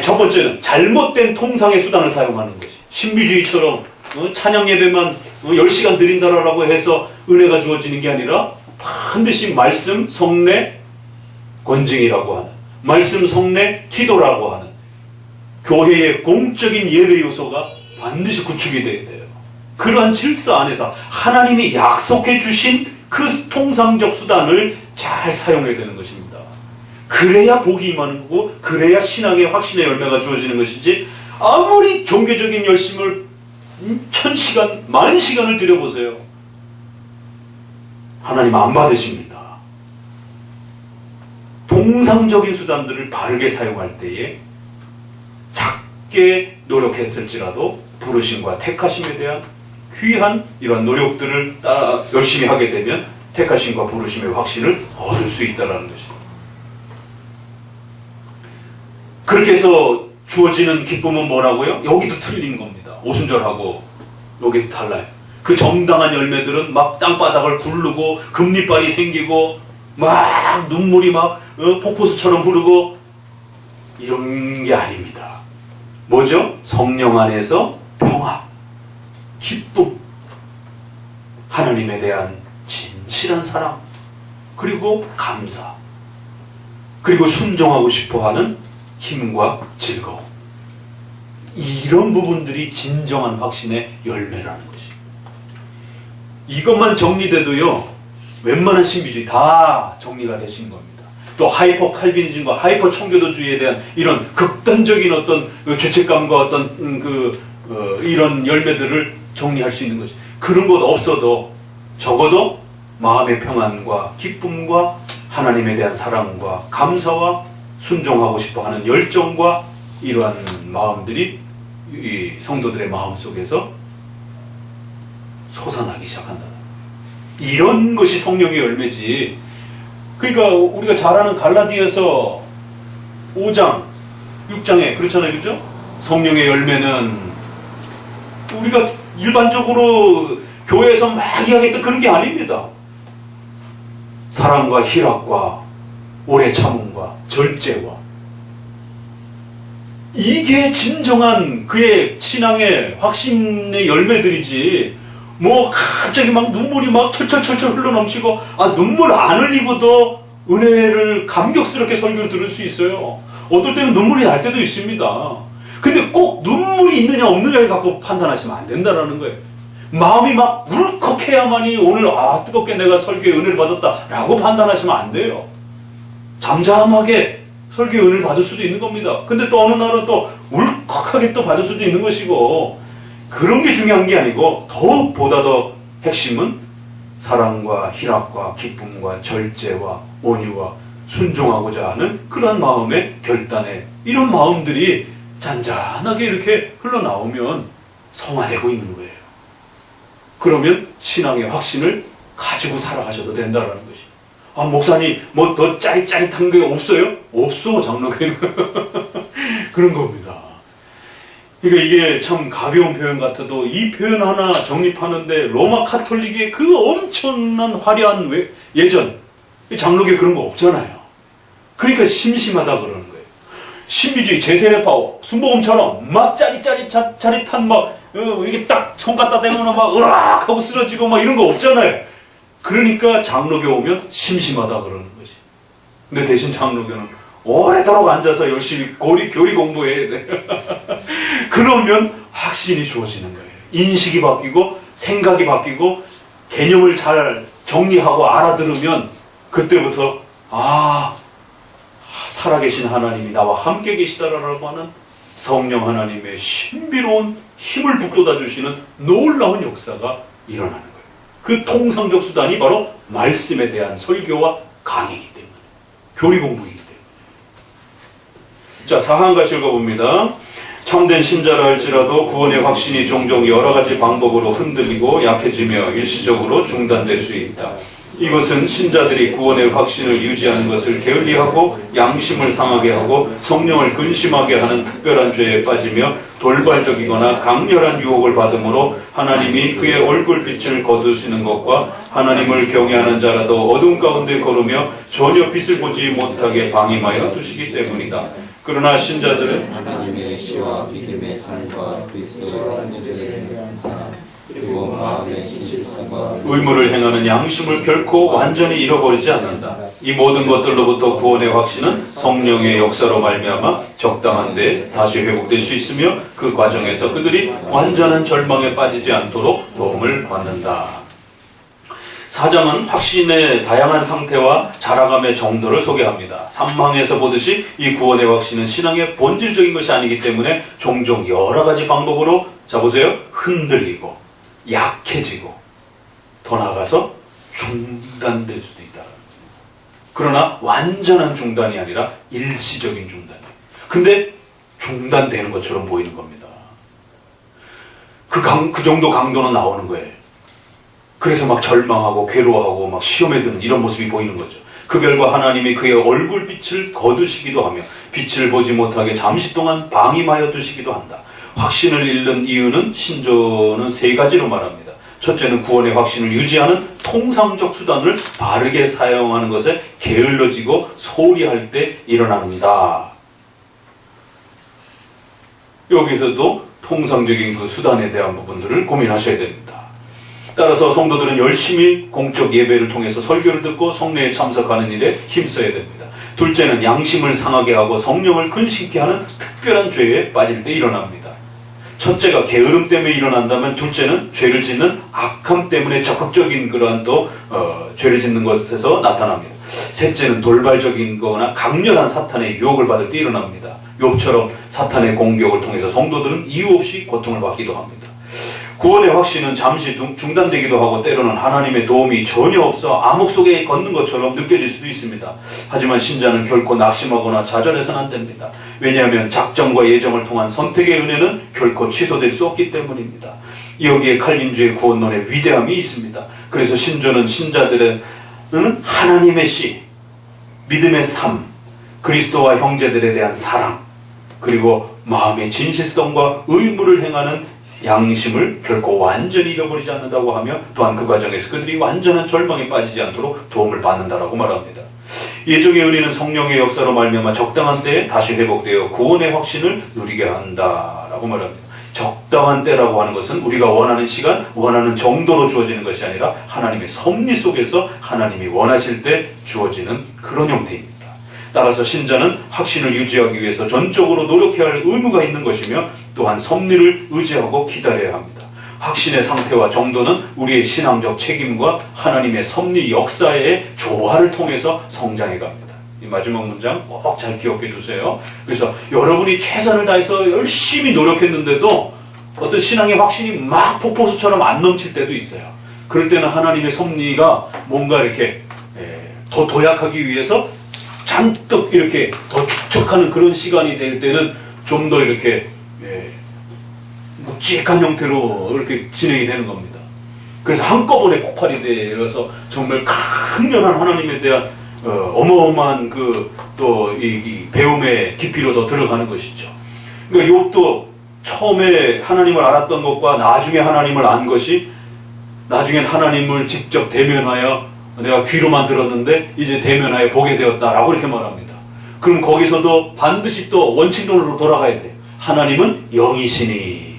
첫 번째는 잘못된 통상의 수단을 사용하는 것이. 신비주의처럼 찬양 예배만 10시간 드린다라고 해서 은혜가 주어지는 게 아니라 반드시 말씀, 성례, 권징이라고 하는, 말씀, 성례, 기도라고 하는 교회의 공적인 예배 요소가 반드시 구축이 되어야 돼요. 그러한 질서 안에서 하나님이 약속해 주신 그 통상적 수단을 잘 사용해야 되는 것입니다. 그래야 복이 임하는 거고, 그래야 신앙의 확신의 열매가 주어지는 것이지, 아무리 종교적인 열심을 1000시간, 10,000시간을 들여보세요. 하나님 안 받으십니다. 통상적인 수단들을 바르게 사용할 때에 작게 노력했을지라도 부르심과 택하심에 대한 귀한 이러한 노력들을 따라 열심히 하게 되면 택하심과 부르심의 확신을 얻을 수 있다는 것입니다. 그렇게 해서 주어지는 기쁨은 뭐라고요? 여기도 틀린 겁니다. 오순절하고 여기 달라요. 그 정당한 열매들은 막 땅바닥을 굴르고 금리빨이 생기고 막 눈물이 막 폭포수처럼 흐르고 이런 게 아닙니다. 뭐죠? 성령 안에서 평화, 기쁨, 하나님에 대한 진실한 사랑, 그리고 감사, 그리고 순종하고 싶어하는 힘과 즐거움. 이런 부분들이 진정한 확신의 열매라는 것입니다. 이것만 정리돼도요, 웬만한 신비주의 다 정리가 되신 겁니다. 또 하이퍼 칼빈즘과 하이퍼 청교도주의에 대한 이런 극단적인 어떤 죄책감과 어떤 이런 열매들을 정리할 수 있는 거죠. 그런 것 없어도 적어도 마음의 평안과 기쁨과 하나님에 대한 사랑과 감사와 순종하고 싶어하는 열정과 이러한 마음들이 이 성도들의 마음 속에서 솟아나기 시작한다. 이런 것이 성령의 열매지. 그러니까 우리가 잘 아는 갈라디아서 5장, 6장에 그렇잖아요, 그죠? 성령의 열매는 우리가 일반적으로 교회에서 막 이야기했던 그런 게 아닙니다. 사랑과 희락과 오래 참음과 절제와, 이게 진정한 그의 신앙의 확신의 열매들이지, 뭐 갑자기 막 눈물이 막 철철철철 흘러넘치고, 눈물 안 흘리고도 은혜를 감격스럽게 설교를 들을 수 있어요. 어떨 때는 눈물이 날 때도 있습니다. 근데 꼭 눈물이 있느냐 없느냐를 갖고 판단하시면 안 된다는 거예요. 마음이 막 울컥해야만이 오늘 뜨겁게 내가 설교의 은혜를 받았다라고 판단하시면 안 돼요. 잠잠하게 설교의 은혜를 받을 수도 있는 겁니다. 근데 또 어느 날은 또 울컥하게 또 받을 수도 있는 것이고, 그런 게 중요한 게 아니고, 더욱보다 더 핵심은 사랑과 희락과 기쁨과 절제와 온유와 순종하고자 하는 그런 마음의 결단에, 이런 마음들이 잔잔하게 이렇게 흘러나오면 성화되고 있는 거예요. 그러면 신앙의 확신을 가지고 살아가셔도 된다는 것이. 목사님, 뭐 더 짜릿짜릿한 게 없어요? 없어, 장로교회는. 그런 겁니다. 그러니까 이게 참 가벼운 표현 같아도 이 표현 하나 정립하는데 로마 카톨릭의 그 엄청난 화려한 예전, 장로교회 그런 거 없잖아요. 그러니까 심심하다 그러는 거예요. 신비주의, 제세례파, 순복음처럼 막 짜릿한 막, 이게 딱 손 갖다 대면 막 으악 하고 쓰러지고 막 이런 거 없잖아요. 그러니까 장로교 오면 심심하다 그러는 거지. 근데 대신 장로교는 오래도록 앉아서 열심히 교리 공부해야 돼. 그러면 확신이 주어지는 거예요. 인식이 바뀌고 생각이 바뀌고 개념을 잘 정리하고 알아들으면 그때부터 살아계신 하나님이 나와 함께 계시다라고 하는 성령 하나님의 신비로운 힘을 북돋아 주시는 놀라운 역사가 일어나는 거예요. 그 통상적 수단이 바로 말씀에 대한 설교와 강의이기 때문에, 교리 공부이기 때문에. 자, 4한 같이 읽어봅니다. 참된 신자라 할지라도 구원의 확신이 종종 여러 가지 방법으로 흔들리고 약해지며 일시적으로 중단될 수 있다. 이것은 신자들이 구원의 확신을 유지하는 것을 게을리하고 양심을 상하게 하고 성령을 근심하게 하는 특별한 죄에 빠지며 돌발적이거나 강렬한 유혹을 받음으로 하나님이 그의 얼굴빛을 거두시는 것과 하나님을 경외하는 자라도 어둠 가운데 걸으며 전혀 빛을 보지 못하게 방임하여 두시기 때문이다. 그러나 신자들은 하나님의 시와 믿음의 삶과 그리스도의 문제에 대한 사랑, 그리고 마음의 진실성과 의무를 행하는 양심을 결코 완전히 잃어버리지 않는다. 이 모든 것들로부터 구원의 확신은 성령의 역사로 말미암아 적당한 데 다시 회복될 수 있으며 그 과정에서 그들이 완전한 절망에 빠지지 않도록 도움을 받는다. 4장은 확신의 다양한 상태와 자라감의 정도를 소개합니다. 3항에서 보듯이 이 구원의 확신은 신앙의 본질적인 것이 아니기 때문에 종종 여러 가지 방법으로 자 보세요. 흔들리고 약해지고 더 나아가서 중단될 수도 있다. 그러나 완전한 중단이 아니라 일시적인 중단이에요. 근데 중단되는 것처럼 보이는 겁니다. 그 정도 강도는 나오는 거예요. 그래서 막 절망하고 괴로워하고 막 시험에 드는 이런 모습이 보이는 거죠. 그 결과 하나님이 그의 얼굴빛을 거두시기도 하며 빛을 보지 못하게 잠시 동안 방임하여 두시기도 한다. 확신을 잃는 이유는 신조는 3가지로 말합니다. 첫째는 구원의 확신을 유지하는 통상적 수단을 바르게 사용하는 것에 게을러지고 소홀히 할 때 일어납니다. 여기서도 통상적인 그 수단에 대한 부분들을 고민하셔야 됩니다. 따라서 성도들은 열심히 공적 예배를 통해서 설교를 듣고 성례에 참석하는 일에 힘써야 됩니다. 둘째는 양심을 상하게 하고 성령을 근심케 하는 특별한 죄에 빠질 때 일어납니다. 첫째가 게으름 때문에 일어난다면 둘째는 죄를 짓는 악함 때문에 적극적인 그러한 또 죄를 짓는 것에서 나타납니다. 셋째는 돌발적인 거나 강렬한 사탄의 유혹을 받을 때 일어납니다. 욥처럼 사탄의 공격을 통해서 성도들은 이유 없이 고통을 받기도 합니다. 구원의 확신은 잠시 중단되기도 하고 때로는 하나님의 도움이 전혀 없어 암흑 속에 걷는 것처럼 느껴질 수도 있습니다. 하지만 신자는 결코 낙심하거나 좌절해서는 안 됩니다. 왜냐하면 작정과 예정을 통한 선택의 은혜는 결코 취소될 수 없기 때문입니다. 여기에 칼림주의 구원론의 위대함이 있습니다. 그래서 신조는 신자들은 하나님의 씨, 믿음의 삶, 그리스도와 형제들에 대한 사랑, 그리고 마음의 진실성과 의무를 행하는 양심을 결코 완전히 잃어버리지 않는다고 하며 또한 그 과정에서 그들이 완전한 절망에 빠지지 않도록 도움을 받는다라고 말합니다. 예정의 은혜는 성령의 역사로 말미암아 적당한 때에 다시 회복되어 구원의 확신을 누리게 한다라고 말합니다. 적당한 때라고 하는 것은 우리가 원하는 시간, 원하는 정도로 주어지는 것이 아니라 하나님의 섭리 속에서 하나님이 원하실 때 주어지는 그런 형태입니다. 따라서 신자는 확신을 유지하기 위해서 전적으로 노력해야 할 의무가 있는 것이며 또한 섭리를 의지하고 기다려야 합니다. 확신의 상태와 정도는 우리의 신앙적 책임과 하나님의 섭리 역사의 조화를 통해서 성장해 갑니다. 이 마지막 문장 꼭 잘 기억해 두세요. 그래서 여러분이 최선을 다해서 열심히 노력했는데도 어떤 신앙의 확신이 막 폭포수처럼 안 넘칠 때도 있어요. 그럴 때는 하나님의 섭리가 뭔가 이렇게 더 도약하기 위해서 잔뜩 이렇게 더 축적하는 그런 시간이 될 때는 좀 더 이렇게 묵직한 형태로 이렇게 진행이 되는 겁니다. 그래서 한꺼번에 폭발이 되어서 정말 강렬한 하나님에 대한 어마어마한 또 이 배움의 깊이로 더 들어가는 것이죠. 그러니까 욥도 처음에 하나님을 알았던 것과 나중에 하나님을 안 것이 나중엔 하나님을 직접 대면하여 내가 귀로만 들었는데 이제 대면하여 보게 되었다라고 이렇게 말합니다. 그럼 거기서도 반드시 또 원칙론으로 돌아가야 돼요. 하나님은 영이시니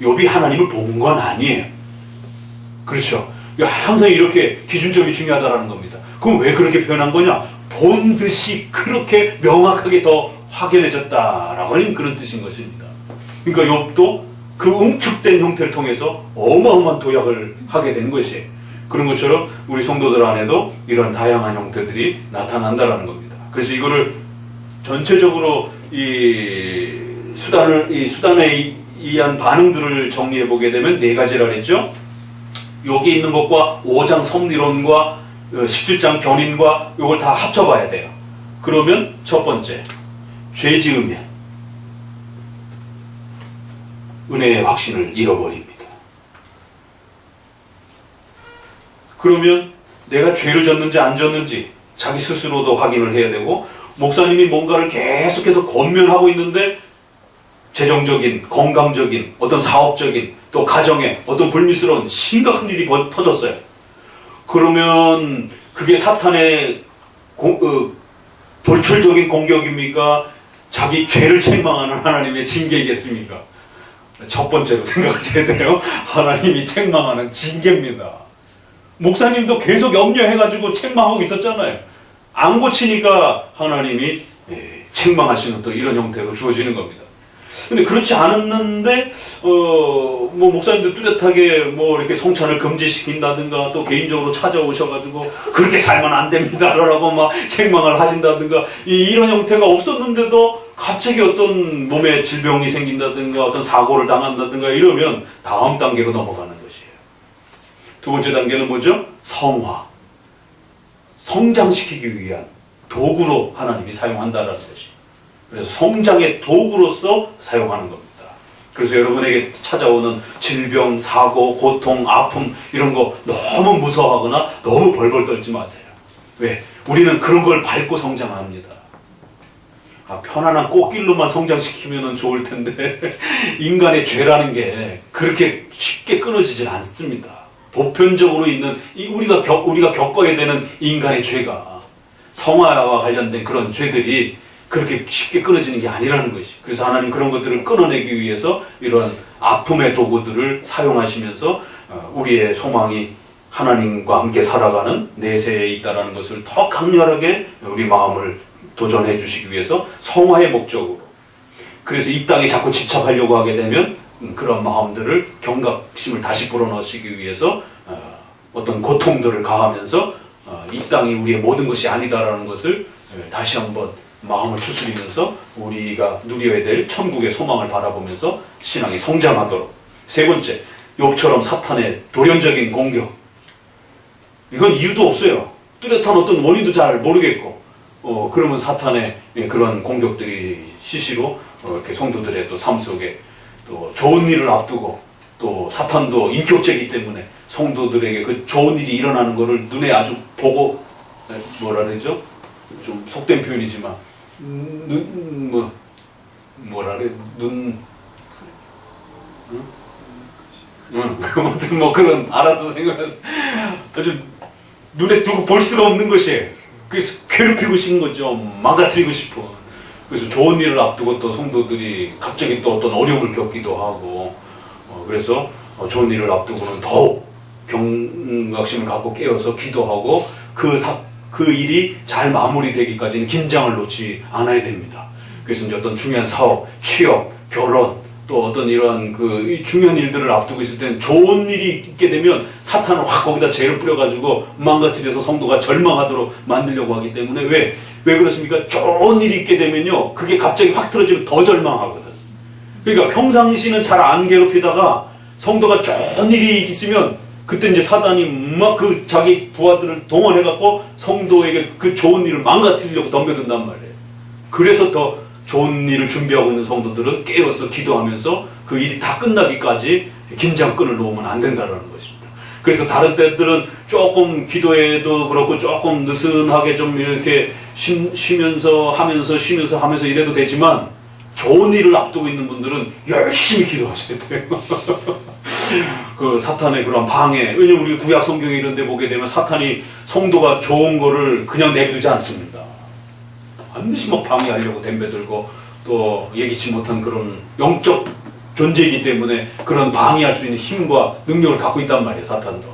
욥이 하나님을 본 건 아니에요. 그렇죠? 항상 이렇게 기준점이 중요하다라는 겁니다. 그럼 왜 그렇게 표현한 거냐? 본 듯이 그렇게 명확하게 더 확연해졌다라고 하는 그런 뜻인 것입니다. 그러니까 욥도 그 응축된 형태를 통해서 어마어마한 도약을 하게 된 것이에요. 그런 것처럼 우리 성도들 안에도 이런 다양한 형태들이 나타난다라는 겁니다. 그래서 이거를 전체적으로 이 수단에 의한 반응들을 정리해 보게 되면 4가지라 그랬죠. 여기 있는 것과 5장 섭리론과 17장 견인과 이걸 다 합쳐봐야 돼요. 그러면 첫 번째, 죄 지으면 은혜의 확신을 잃어버립니다. 그러면 내가 죄를 졌는지 안 졌는지 자기 스스로도 확인을 해야 되고, 목사님이 뭔가를 계속해서 권면하고 있는데 재정적인, 건강적인, 어떤 사업적인, 또 가정에 어떤 불미스러운 심각한 일이 터졌어요. 그러면 그게 사탄의 돌출적인 공격입니까? 자기 죄를 책망하는 하나님의 징계이겠습니까? 첫 번째로 생각하셔야 돼요. 하나님이 책망하는 징계입니다. 목사님도 계속 염려해가지고 책망하고 있었잖아요. 안 고치니까 하나님이 책망하시는 또 이런 형태로 주어지는 겁니다. 근데 그렇지 않았는데, 뭐, 목사님들 뚜렷하게 뭐, 이렇게 성찬을 금지시킨다든가, 또 개인적으로 찾아오셔가지고, 그렇게 살면 안 됩니다. 라고 막 책망을 하신다든가, 이런 형태가 없었는데도, 갑자기 어떤 몸에 질병이 생긴다든가, 어떤 사고를 당한다든가, 이러면 다음 단계로 넘어가는 것이에요. 두 번째 단계는 뭐죠? 성화. 성장시키기 위한 도구로 하나님이 사용한다는 것이에요. 그래서 성장의 도구로서 사용하는 겁니다. 그래서 여러분에게 찾아오는 질병, 사고, 고통, 아픔 이런 거 너무 무서워하거나 너무 벌벌 떨지 마세요. 왜? 우리는 그런 걸 밟고 성장합니다. 편안한 꽃길로만 성장시키면 좋을 텐데 인간의 죄라는 게 그렇게 쉽게 끊어지질 않습니다. 보편적으로 있는 우리가 겪어야 되는 인간의 죄가 성화와 관련된 그런 죄들이 그렇게 쉽게 끊어지는 게 아니라는 것이. 그래서 하나님 그런 것들을 끊어내기 위해서 이런 아픔의 도구들을 사용하시면서 우리의 소망이 하나님과 함께 살아가는 내세에 있다는 것을 더 강렬하게 우리 마음을 도전해 주시기 위해서 성화의 목적으로. 그래서 이 땅에 자꾸 집착하려고 하게 되면 그런 마음들을 경각심을 다시 불어넣으시기 위해서 어떤 고통들을 가하면서 이 땅이 우리의 모든 것이 아니다라는 것을 다시 한번 마음을 추스리면서 우리가 누려야 될 천국의 소망을 바라보면서 신앙이 성장하도록. 세 번째, 욥처럼 사탄의 돌연적인 공격. 이건 이유도 없어요. 뚜렷한 어떤 원인도 잘 모르겠고 그러면 사탄의 그런 공격들이 시시로 이렇게 성도들의 또 삶 속에 또 좋은 일을 앞두고 또 사탄도 인격체이기 때문에 성도들에게 그 좋은 일이 일어나는 것을 눈에 아주 보고 뭐라 그러죠? 좀 속된 표현이지만 뭐라 그래? 아무튼 뭐 그런 알아서 생각해서 아주 눈에 두고 볼 수가 없는 것이에요. 그래서 괴롭히고 싶은 거죠. 망가뜨리고 싶은. 그래서 좋은 일을 앞두고 또 성도들이 갑자기 또 어떤 어려움을 겪기도 하고 그래서 좋은 일을 앞두고는 더욱 경각심을 갖고 깨어서 기도하고 그 일이 잘 마무리되기까지는 긴장을 놓지 않아야 됩니다. 그래서 이제 어떤 중요한 사업, 취업, 결혼, 또 어떤 이런 이 중요한 일들을 앞두고 있을 때는 좋은 일이 있게 되면 사탄을 확 거기다 죄를 뿌려가지고 망가뜨려서 성도가 절망하도록 만들려고 하기 때문에 왜 그렇습니까? 좋은 일이 있게 되면요, 그게 갑자기 확 틀어지면 더 절망하거든. 그러니까 평상시는 잘 안 괴롭히다가 성도가 좋은 일이 있으면 그때 이제 사단이 막 자기 부하들을 동원해갖고 성도에게 그 좋은 일을 망가뜨리려고 덤벼든단 말이에요. 그래서 더 좋은 일을 준비하고 있는 성도들은 깨어서 기도하면서 그 일이 다 끝나기까지 긴장끈을 놓으면 안 된다는 것입니다. 그래서 다른 때들은 조금 기도에도 그렇고 조금 느슨하게 좀 이렇게 쉬면서 하면서 이래도 되지만 좋은 일을 앞두고 있는 분들은 열심히 기도하셔야 돼요. 그 사탄의 그런 방해. 왜냐면 우리 구약 성경에 이런 데 보게 되면 사탄이 성도가 좋은 거를 그냥 내비두지 않습니다. 반드시 막 방해하려고 덤벼들고 또 예기치 못한 그런 영적 존재이기 때문에 그런 방해할 수 있는 힘과 능력을 갖고 있단 말이에요, 사탄도.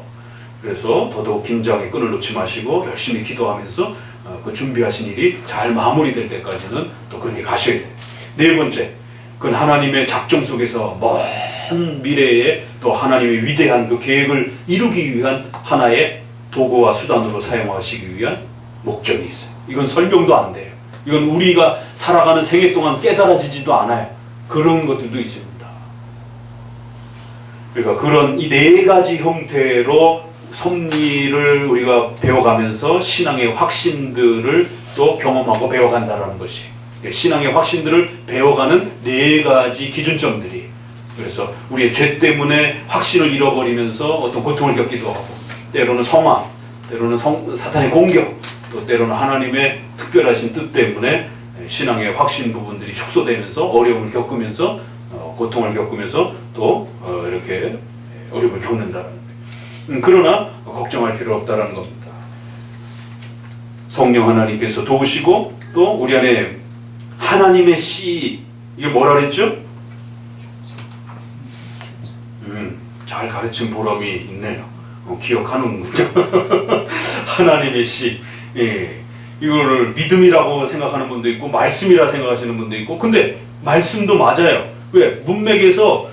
그래서 더더욱 긴장의 끈을 놓지 마시고 열심히 기도하면서 그 준비하신 일이 잘 마무리될 때까지는 또 그렇게 가셔야 돼요. 네 번째, 그건 하나님의 작정 속에서 먼 미래에 또 하나님의 위대한 그 계획을 이루기 위한 하나의 도구와 수단으로 사용하시기 위한 목적이 있어요. 이건 설명도 안 돼요. 이건 우리가 살아가는 생애 동안 깨달아지지도 않아요. 그런 것들도 있습니다. 그러니까 그런 이 네 가지 형태로 섭리를 우리가 배워가면서 신앙의 확신들을 또 경험하고 배워간다는 것이 신앙의 확신들을 배워가는 네 가지 기준점들이. 그래서 우리의 죄 때문에 확신을 잃어버리면서 어떤 고통을 겪기도 하고, 때로는 성화, 때로는 사탄의 공격, 또 때로는 하나님의 특별하신 뜻 때문에 신앙의 확신 부분들이 축소되면서 어려움을 겪으면서 고통을 겪으면서 또 이렇게 어려움을 겪는다는 거예요. 그러나 걱정할 필요 없다는 겁니다. 성령 하나님께서 도우시고 또 우리 안에 하나님의 씨, 이게 뭐라 그랬죠? 잘 가르친 보람이 있네요. 기억하는군요. 하나님의 씨. 예. 이거를 믿음이라고 생각하는 분도 있고 말씀이라 생각하시는 분도 있고, 근데 말씀도 맞아요. 왜? 문맥에서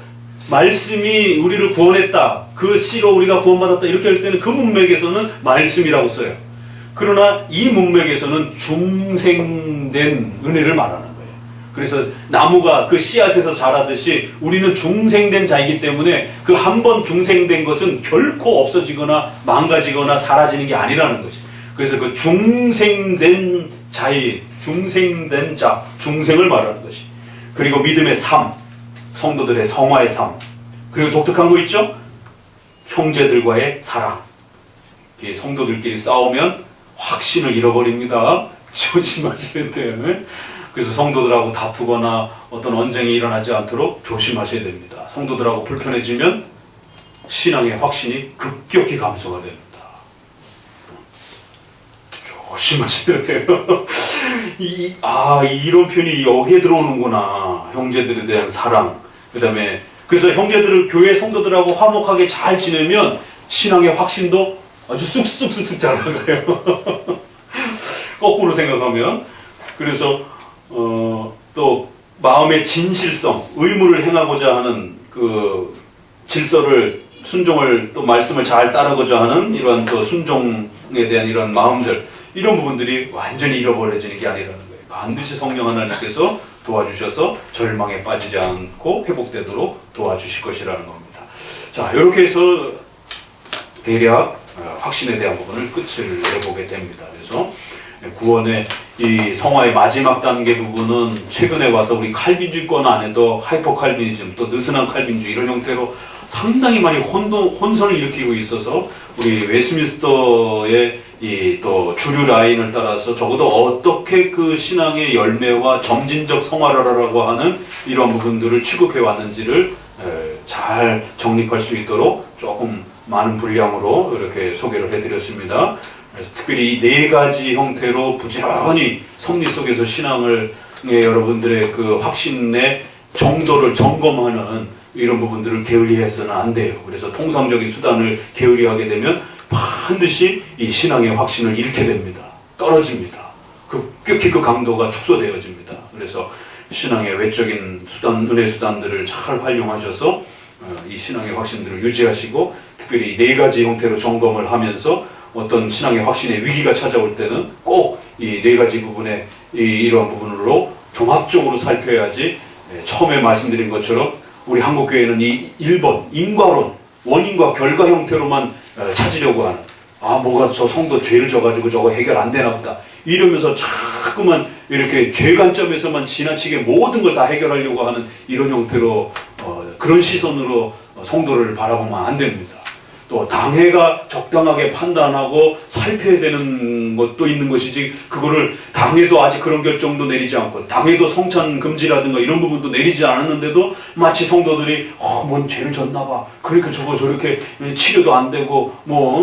말씀이 우리를 구원했다, 그 씨로 우리가 구원받았다 이렇게 할 때는 그 문맥에서는 말씀이라고 써요. 그러나 이 문맥에서는 중생된 은혜를 말하는 거예요. 그래서 나무가 그 씨앗에서 자라듯이 우리는 중생된 자이기 때문에 그 한 번 중생된 것은 결코 없어지거나 망가지거나 사라지는 게 아니라는 것이. 그래서 그 중생된 자의, 중생된 자, 중생을 말하는 것이. 그리고 믿음의 삶, 성도들의 성화의 삶. 그리고 독특한 거 있죠? 형제들과의 사랑. 성도들끼리 싸우면 확신을 잃어버립니다. 조심하셔야 돼요. 그래서 성도들하고 다투거나 어떤 언쟁이 일어나지 않도록 조심하셔야 됩니다. 성도들하고 불편해지면 신앙의 확신이 급격히 감소가 됩니다. 조심하셔야 돼요. 이런 표현이 여기에 들어오는구나. 형제들에 대한 사랑. 그래서 형제들을, 교회 성도들하고 화목하게 잘 지내면 신앙의 확신도 아주 쑥쑥쑥쑥 자라가요. 거꾸로 생각하면. 그래서 또 마음의 진실성, 의무를 행하고자 하는 그 질서를, 순종을, 또 말씀을 잘 따르고자 하는 이러한 또 순종에 대한 이런 마음들, 이런 부분들이 완전히 잃어버려지는 게 아니라는 거예요. 반드시 성령 하나님께서 도와주셔서 절망에 빠지지 않고 회복되도록 도와주실 것이라는 겁니다. 자, 이렇게 해서 대략 확신에 대한 부분을 끝을 내보게 됩니다. 그래서 구원의 이 성화의 마지막 단계 부분은 최근에 와서 우리 칼빈주의권 안에도 하이퍼 칼빈이즘, 또 느슨한 칼빈주의 이런 형태로 상당히 많이 혼선을 일으키고 있어서 우리 웨스민스터의 이 또 주류 라인을 따라서 적어도 어떻게 그 신앙의 열매와 점진적 성화라고 하는 이런 부분들을 취급해 왔는지를 잘 정립할 수 있도록 조금 많은 분량으로 이렇게 소개를 해드렸습니다. 그래서 특별히 이 네 가지 형태로 부지런히 섭리 속에서 신앙을, 여러분들의 그 확신의 정도를 점검하는 이런 부분들을 게을리해서는 안 돼요. 그래서 통상적인 수단을 게을리하게 되면 반드시 이 신앙의 확신을 잃게 됩니다. 떨어집니다. 급격히 그 강도가 축소되어집니다. 그래서 신앙의 외적인 수단, 은혜 수단들을 잘 활용하셔서 이 신앙의 확신들을 유지하시고, 특별히 네 가지 형태로 점검을 하면서 어떤 신앙의 확신의 위기가 찾아올 때는 꼭 이 네 가지 부분의 이러한 부분으로 종합적으로 살펴야지. 처음에 말씀드린 것처럼 우리 한국교회는 이 1번 인과론, 원인과 결과 형태로만 찾으려고 하는, 뭐가 저 성도 죄를 져가지고 저거 해결 안 되나 보다 이러면서 자꾸만 이렇게 죄 관점에서만 지나치게 모든 걸 다 해결하려고 하는 이런 형태로 그런 시선으로 성도를 바라보면 안 됩니다. 또 당회가 적당하게 판단하고 살펴야 되는 것도 있는 것이지, 그거를 당회도 아직 그런 결정도 내리지 않고, 당회도 성찬 금지라든가 이런 부분도 내리지 않았는데도 마치 성도들이 뭔 죄를 졌나 봐, 그러니까 저거 저렇게 치료도 안 되고,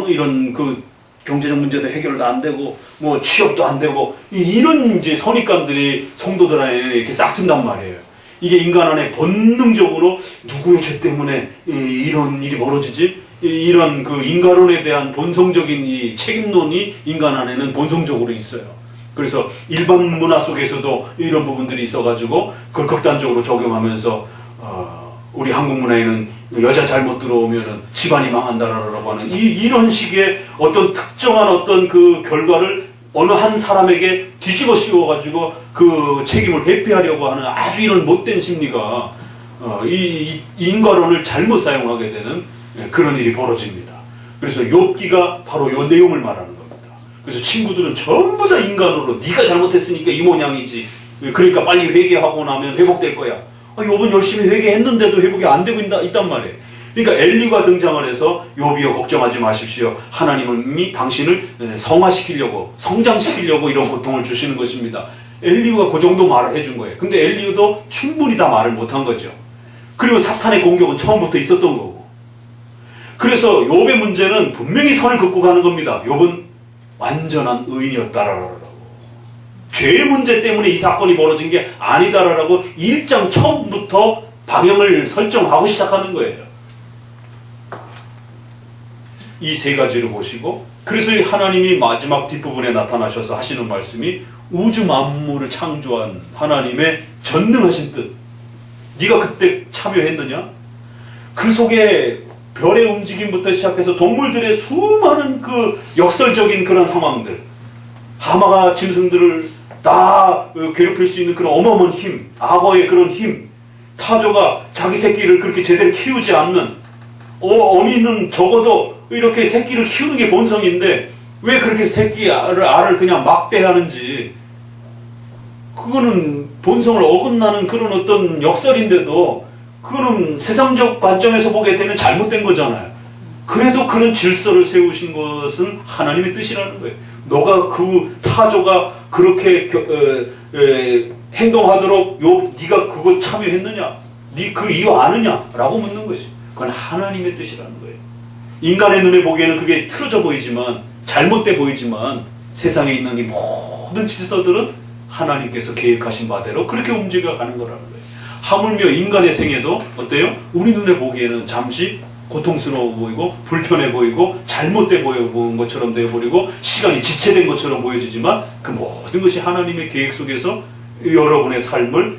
이런 그 경제적 문제도 해결도 안 되고, 취업도 안 되고, 이런 이제 선입관들이 성도들 안에 이렇게 싹 든단 말이에요. 이게 인간 안에 본능적으로 누구의 죄 때문에 이런 일이 벌어지지? 이런 그 인간론에 대한 본성적인 이 책임론이 인간 안에는 본성적으로 있어요. 그래서 일반 문화 속에서도 이런 부분들이 있어가지고 그걸 극단적으로 적용하면서 우리 한국 문화에는 여자 잘못 들어오면은 집안이 망한다라고 하는 이런 식의 어떤 특정한 어떤 그 결과를 어느 한 사람에게 뒤집어 씌워가지고 그 책임을 회피하려고 하는 아주 이런 못된 심리가 이 인과론을 잘못 사용하게 되는 그런 일이 벌어집니다. 그래서 욥기가 바로 이 내용을 말하는 겁니다. 그래서 친구들은 전부 다 인간으로 네가 잘못했으니까 이 모양이지, 그러니까 빨리 회개하고 나면 회복될 거야. 욥은 열심히 회개했는데도 회복이 안 되고 있단 말이에요. 그러니까 엘리가 등장을 해서 욥이여 걱정하지 마십시오. 하나님은 당신을 성화시키려고, 성장시키려고 이런 고통을 주시는 것입니다. 엘리가 그 정도 말을 해준 거예요. 근데 엘리도 충분히 다 말을 못한 거죠. 그리고 사탄의 공격은 처음부터 있었던 거고. 그래서 욥의 문제는 분명히 선을 긋고 가는 겁니다. 욥은 완전한 의인이었다라고. 죄의 문제 때문에 이 사건이 벌어진 게 아니다라고 1장 처음부터 방향을 설정하고 시작하는 거예요. 이 세 가지를 보시고 그래서 이 하나님이 마지막 뒷부분에 나타나셔서 하시는 말씀이 우주 만물을 창조한 하나님의 전능하신 뜻. 네가 그때 참여했느냐? 그 속에 별의 움직임부터 시작해서 동물들의 수많은 그 역설적인 그런 상황들, 하마가 짐승들을 다 괴롭힐 수 있는 그런 어마어마한 힘, 악어의 그런 힘, 타조가 자기 새끼를 그렇게 제대로 키우지 않는, 어미는 적어도 이렇게 새끼를 키우는 게 본성인데 왜 그렇게 알을 그냥 막대하는지, 그거는 본성을 어긋나는 그런 어떤 역설인데도 그거는 세상적 관점에서 보게 되면 잘못된 거잖아요. 그래도 그런 질서를 세우신 것은 하나님의 뜻이라는 거예요. 너가 그 타조가 그렇게 행동하도록 네가 그거 참여했느냐? 네 그 이유 아느냐? 라고 묻는 것이. 그건 하나님의 뜻이라는 거예요. 인간의 눈에 보기에는 그게 틀어져 보이지만, 잘못돼 보이지만, 세상에 있는 이 모든 질서들은 하나님께서 계획하신 바대로 그렇게 움직여가는 거라는 거예요. 하물며 인간의 생애도 어때요? 우리 눈에 보기에는 잠시 고통스러워 보이고 불편해 보이고 잘못돼 보이는 것처럼 되어버리고 시간이 지체된 것처럼 보여지지만 그 모든 것이 하나님의 계획 속에서 여러분의 삶을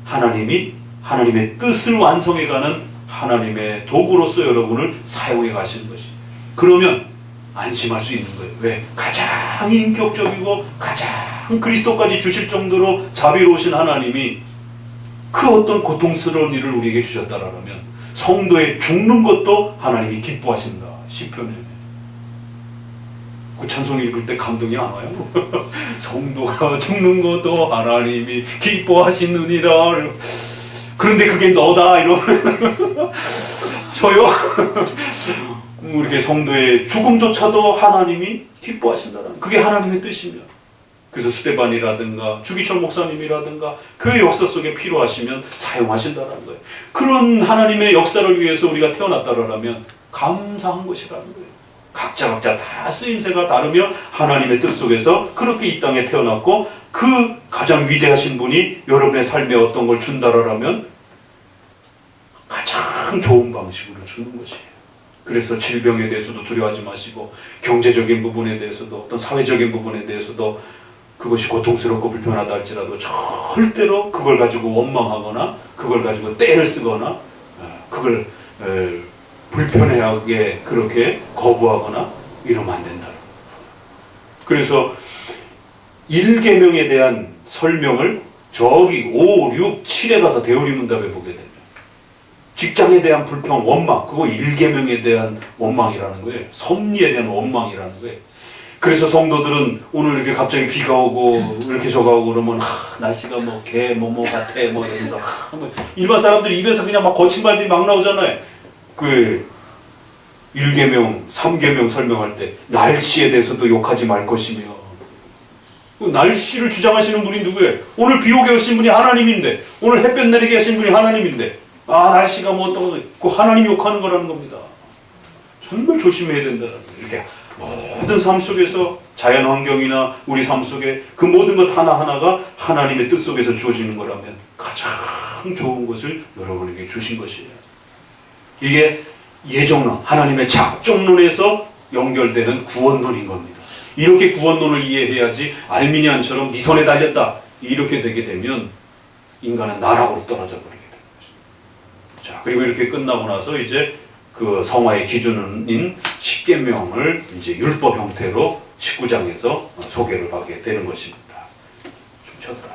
하나님의 뜻을 완성해가는 하나님의 도구로서 여러분을 사용해 가시는 것이. 그러면 안심할 수 있는 거예요. 왜? 가장 인격적이고 가장 그리스도까지 주실 정도로 자비로우신 하나님이 그 어떤 고통스러운 일을 우리에게 주셨다라면 성도의 죽는 것도 하나님이 기뻐하신다. 시편에. 그 찬송 읽을 때 감동이 안 와요? 성도가 죽는 것도 하나님이 기뻐하시느니라. 그런데 그게 너다 이러면 저요? 이렇게 성도의 죽음조차도 하나님이 기뻐하신다는, 그게 하나님의 뜻이면, 그래서 스데반이라든가 주기철 목사님이라든가 교회 역사 속에 필요하시면 사용하신다는 거예요. 그런 하나님의 역사를 위해서 우리가 태어났다라면 감사한 것이라는 거예요. 각자 다 쓰임새가 다르며 하나님의 뜻 속에서 그렇게 이 땅에 태어났고, 그 가장 위대하신 분이 여러분의 삶에 어떤 걸 준다라면 가장 좋은 방식으로 주는 것이에요. 그래서 질병에 대해서도 두려워하지 마시고, 경제적인 부분에 대해서도, 어떤 사회적인 부분에 대해서도 그것이 고통스럽고 불편하다 할지라도 절대로 그걸 가지고 원망하거나 그걸 가지고 떼를 쓰거나 그걸 불편하게 그렇게 거부하거나 이러면 안 된다. 그래서 1계명에 대한 설명을 저기 5, 6, 7에 가서 대우리문답에 보게 되면 직장에 대한 불평, 원망, 그거 1계명에 대한 원망이라는 거예요. 섭리에 대한 원망이라는 거예요. 그래서 성도들은 오늘 이렇게 갑자기 비가 오고 이렇게 저가고 그러면 날씨가 뭐 개 뭐 같아 뭐 이러면서 뭐 일반 사람들 입에서 그냥 막 거친 말들이 막 나오잖아요. 그 1계명, 3계명 설명할 때 날씨에 대해서도 욕하지 말 것이며, 날씨를 주장하시는 분이 누구예요? 오늘 비 오게 하신 분이 하나님인데, 오늘 햇볕 내리게 하신 분이 하나님인데, 날씨가 뭐 어떤 그 하나님 욕하는 거라는 겁니다. 정말 조심해야 된다는 거예요. 이렇게 모든 삶 속에서 자연 환경이나 우리 삶 속에 그 모든 것 하나하나가 하나님의 뜻 속에서 주어지는 거라면 가장 좋은 것을 여러분에게 주신 것이에요. 이게 예정론, 하나님의 작정론에서 연결되는 구원론인 겁니다. 이렇게 구원론을 이해해야지 알미니안처럼 네 손에 달렸다 이렇게 되게 되면 인간은 나락으로 떨어져 버리게 되는 것입니다. 자, 그리고 이렇게 끝나고 나서 이제 그 성화의 기준인 10계명을 이제 율법 형태로 19장에서 소개를 받게 되는 것입니다. 좀 쉬었다.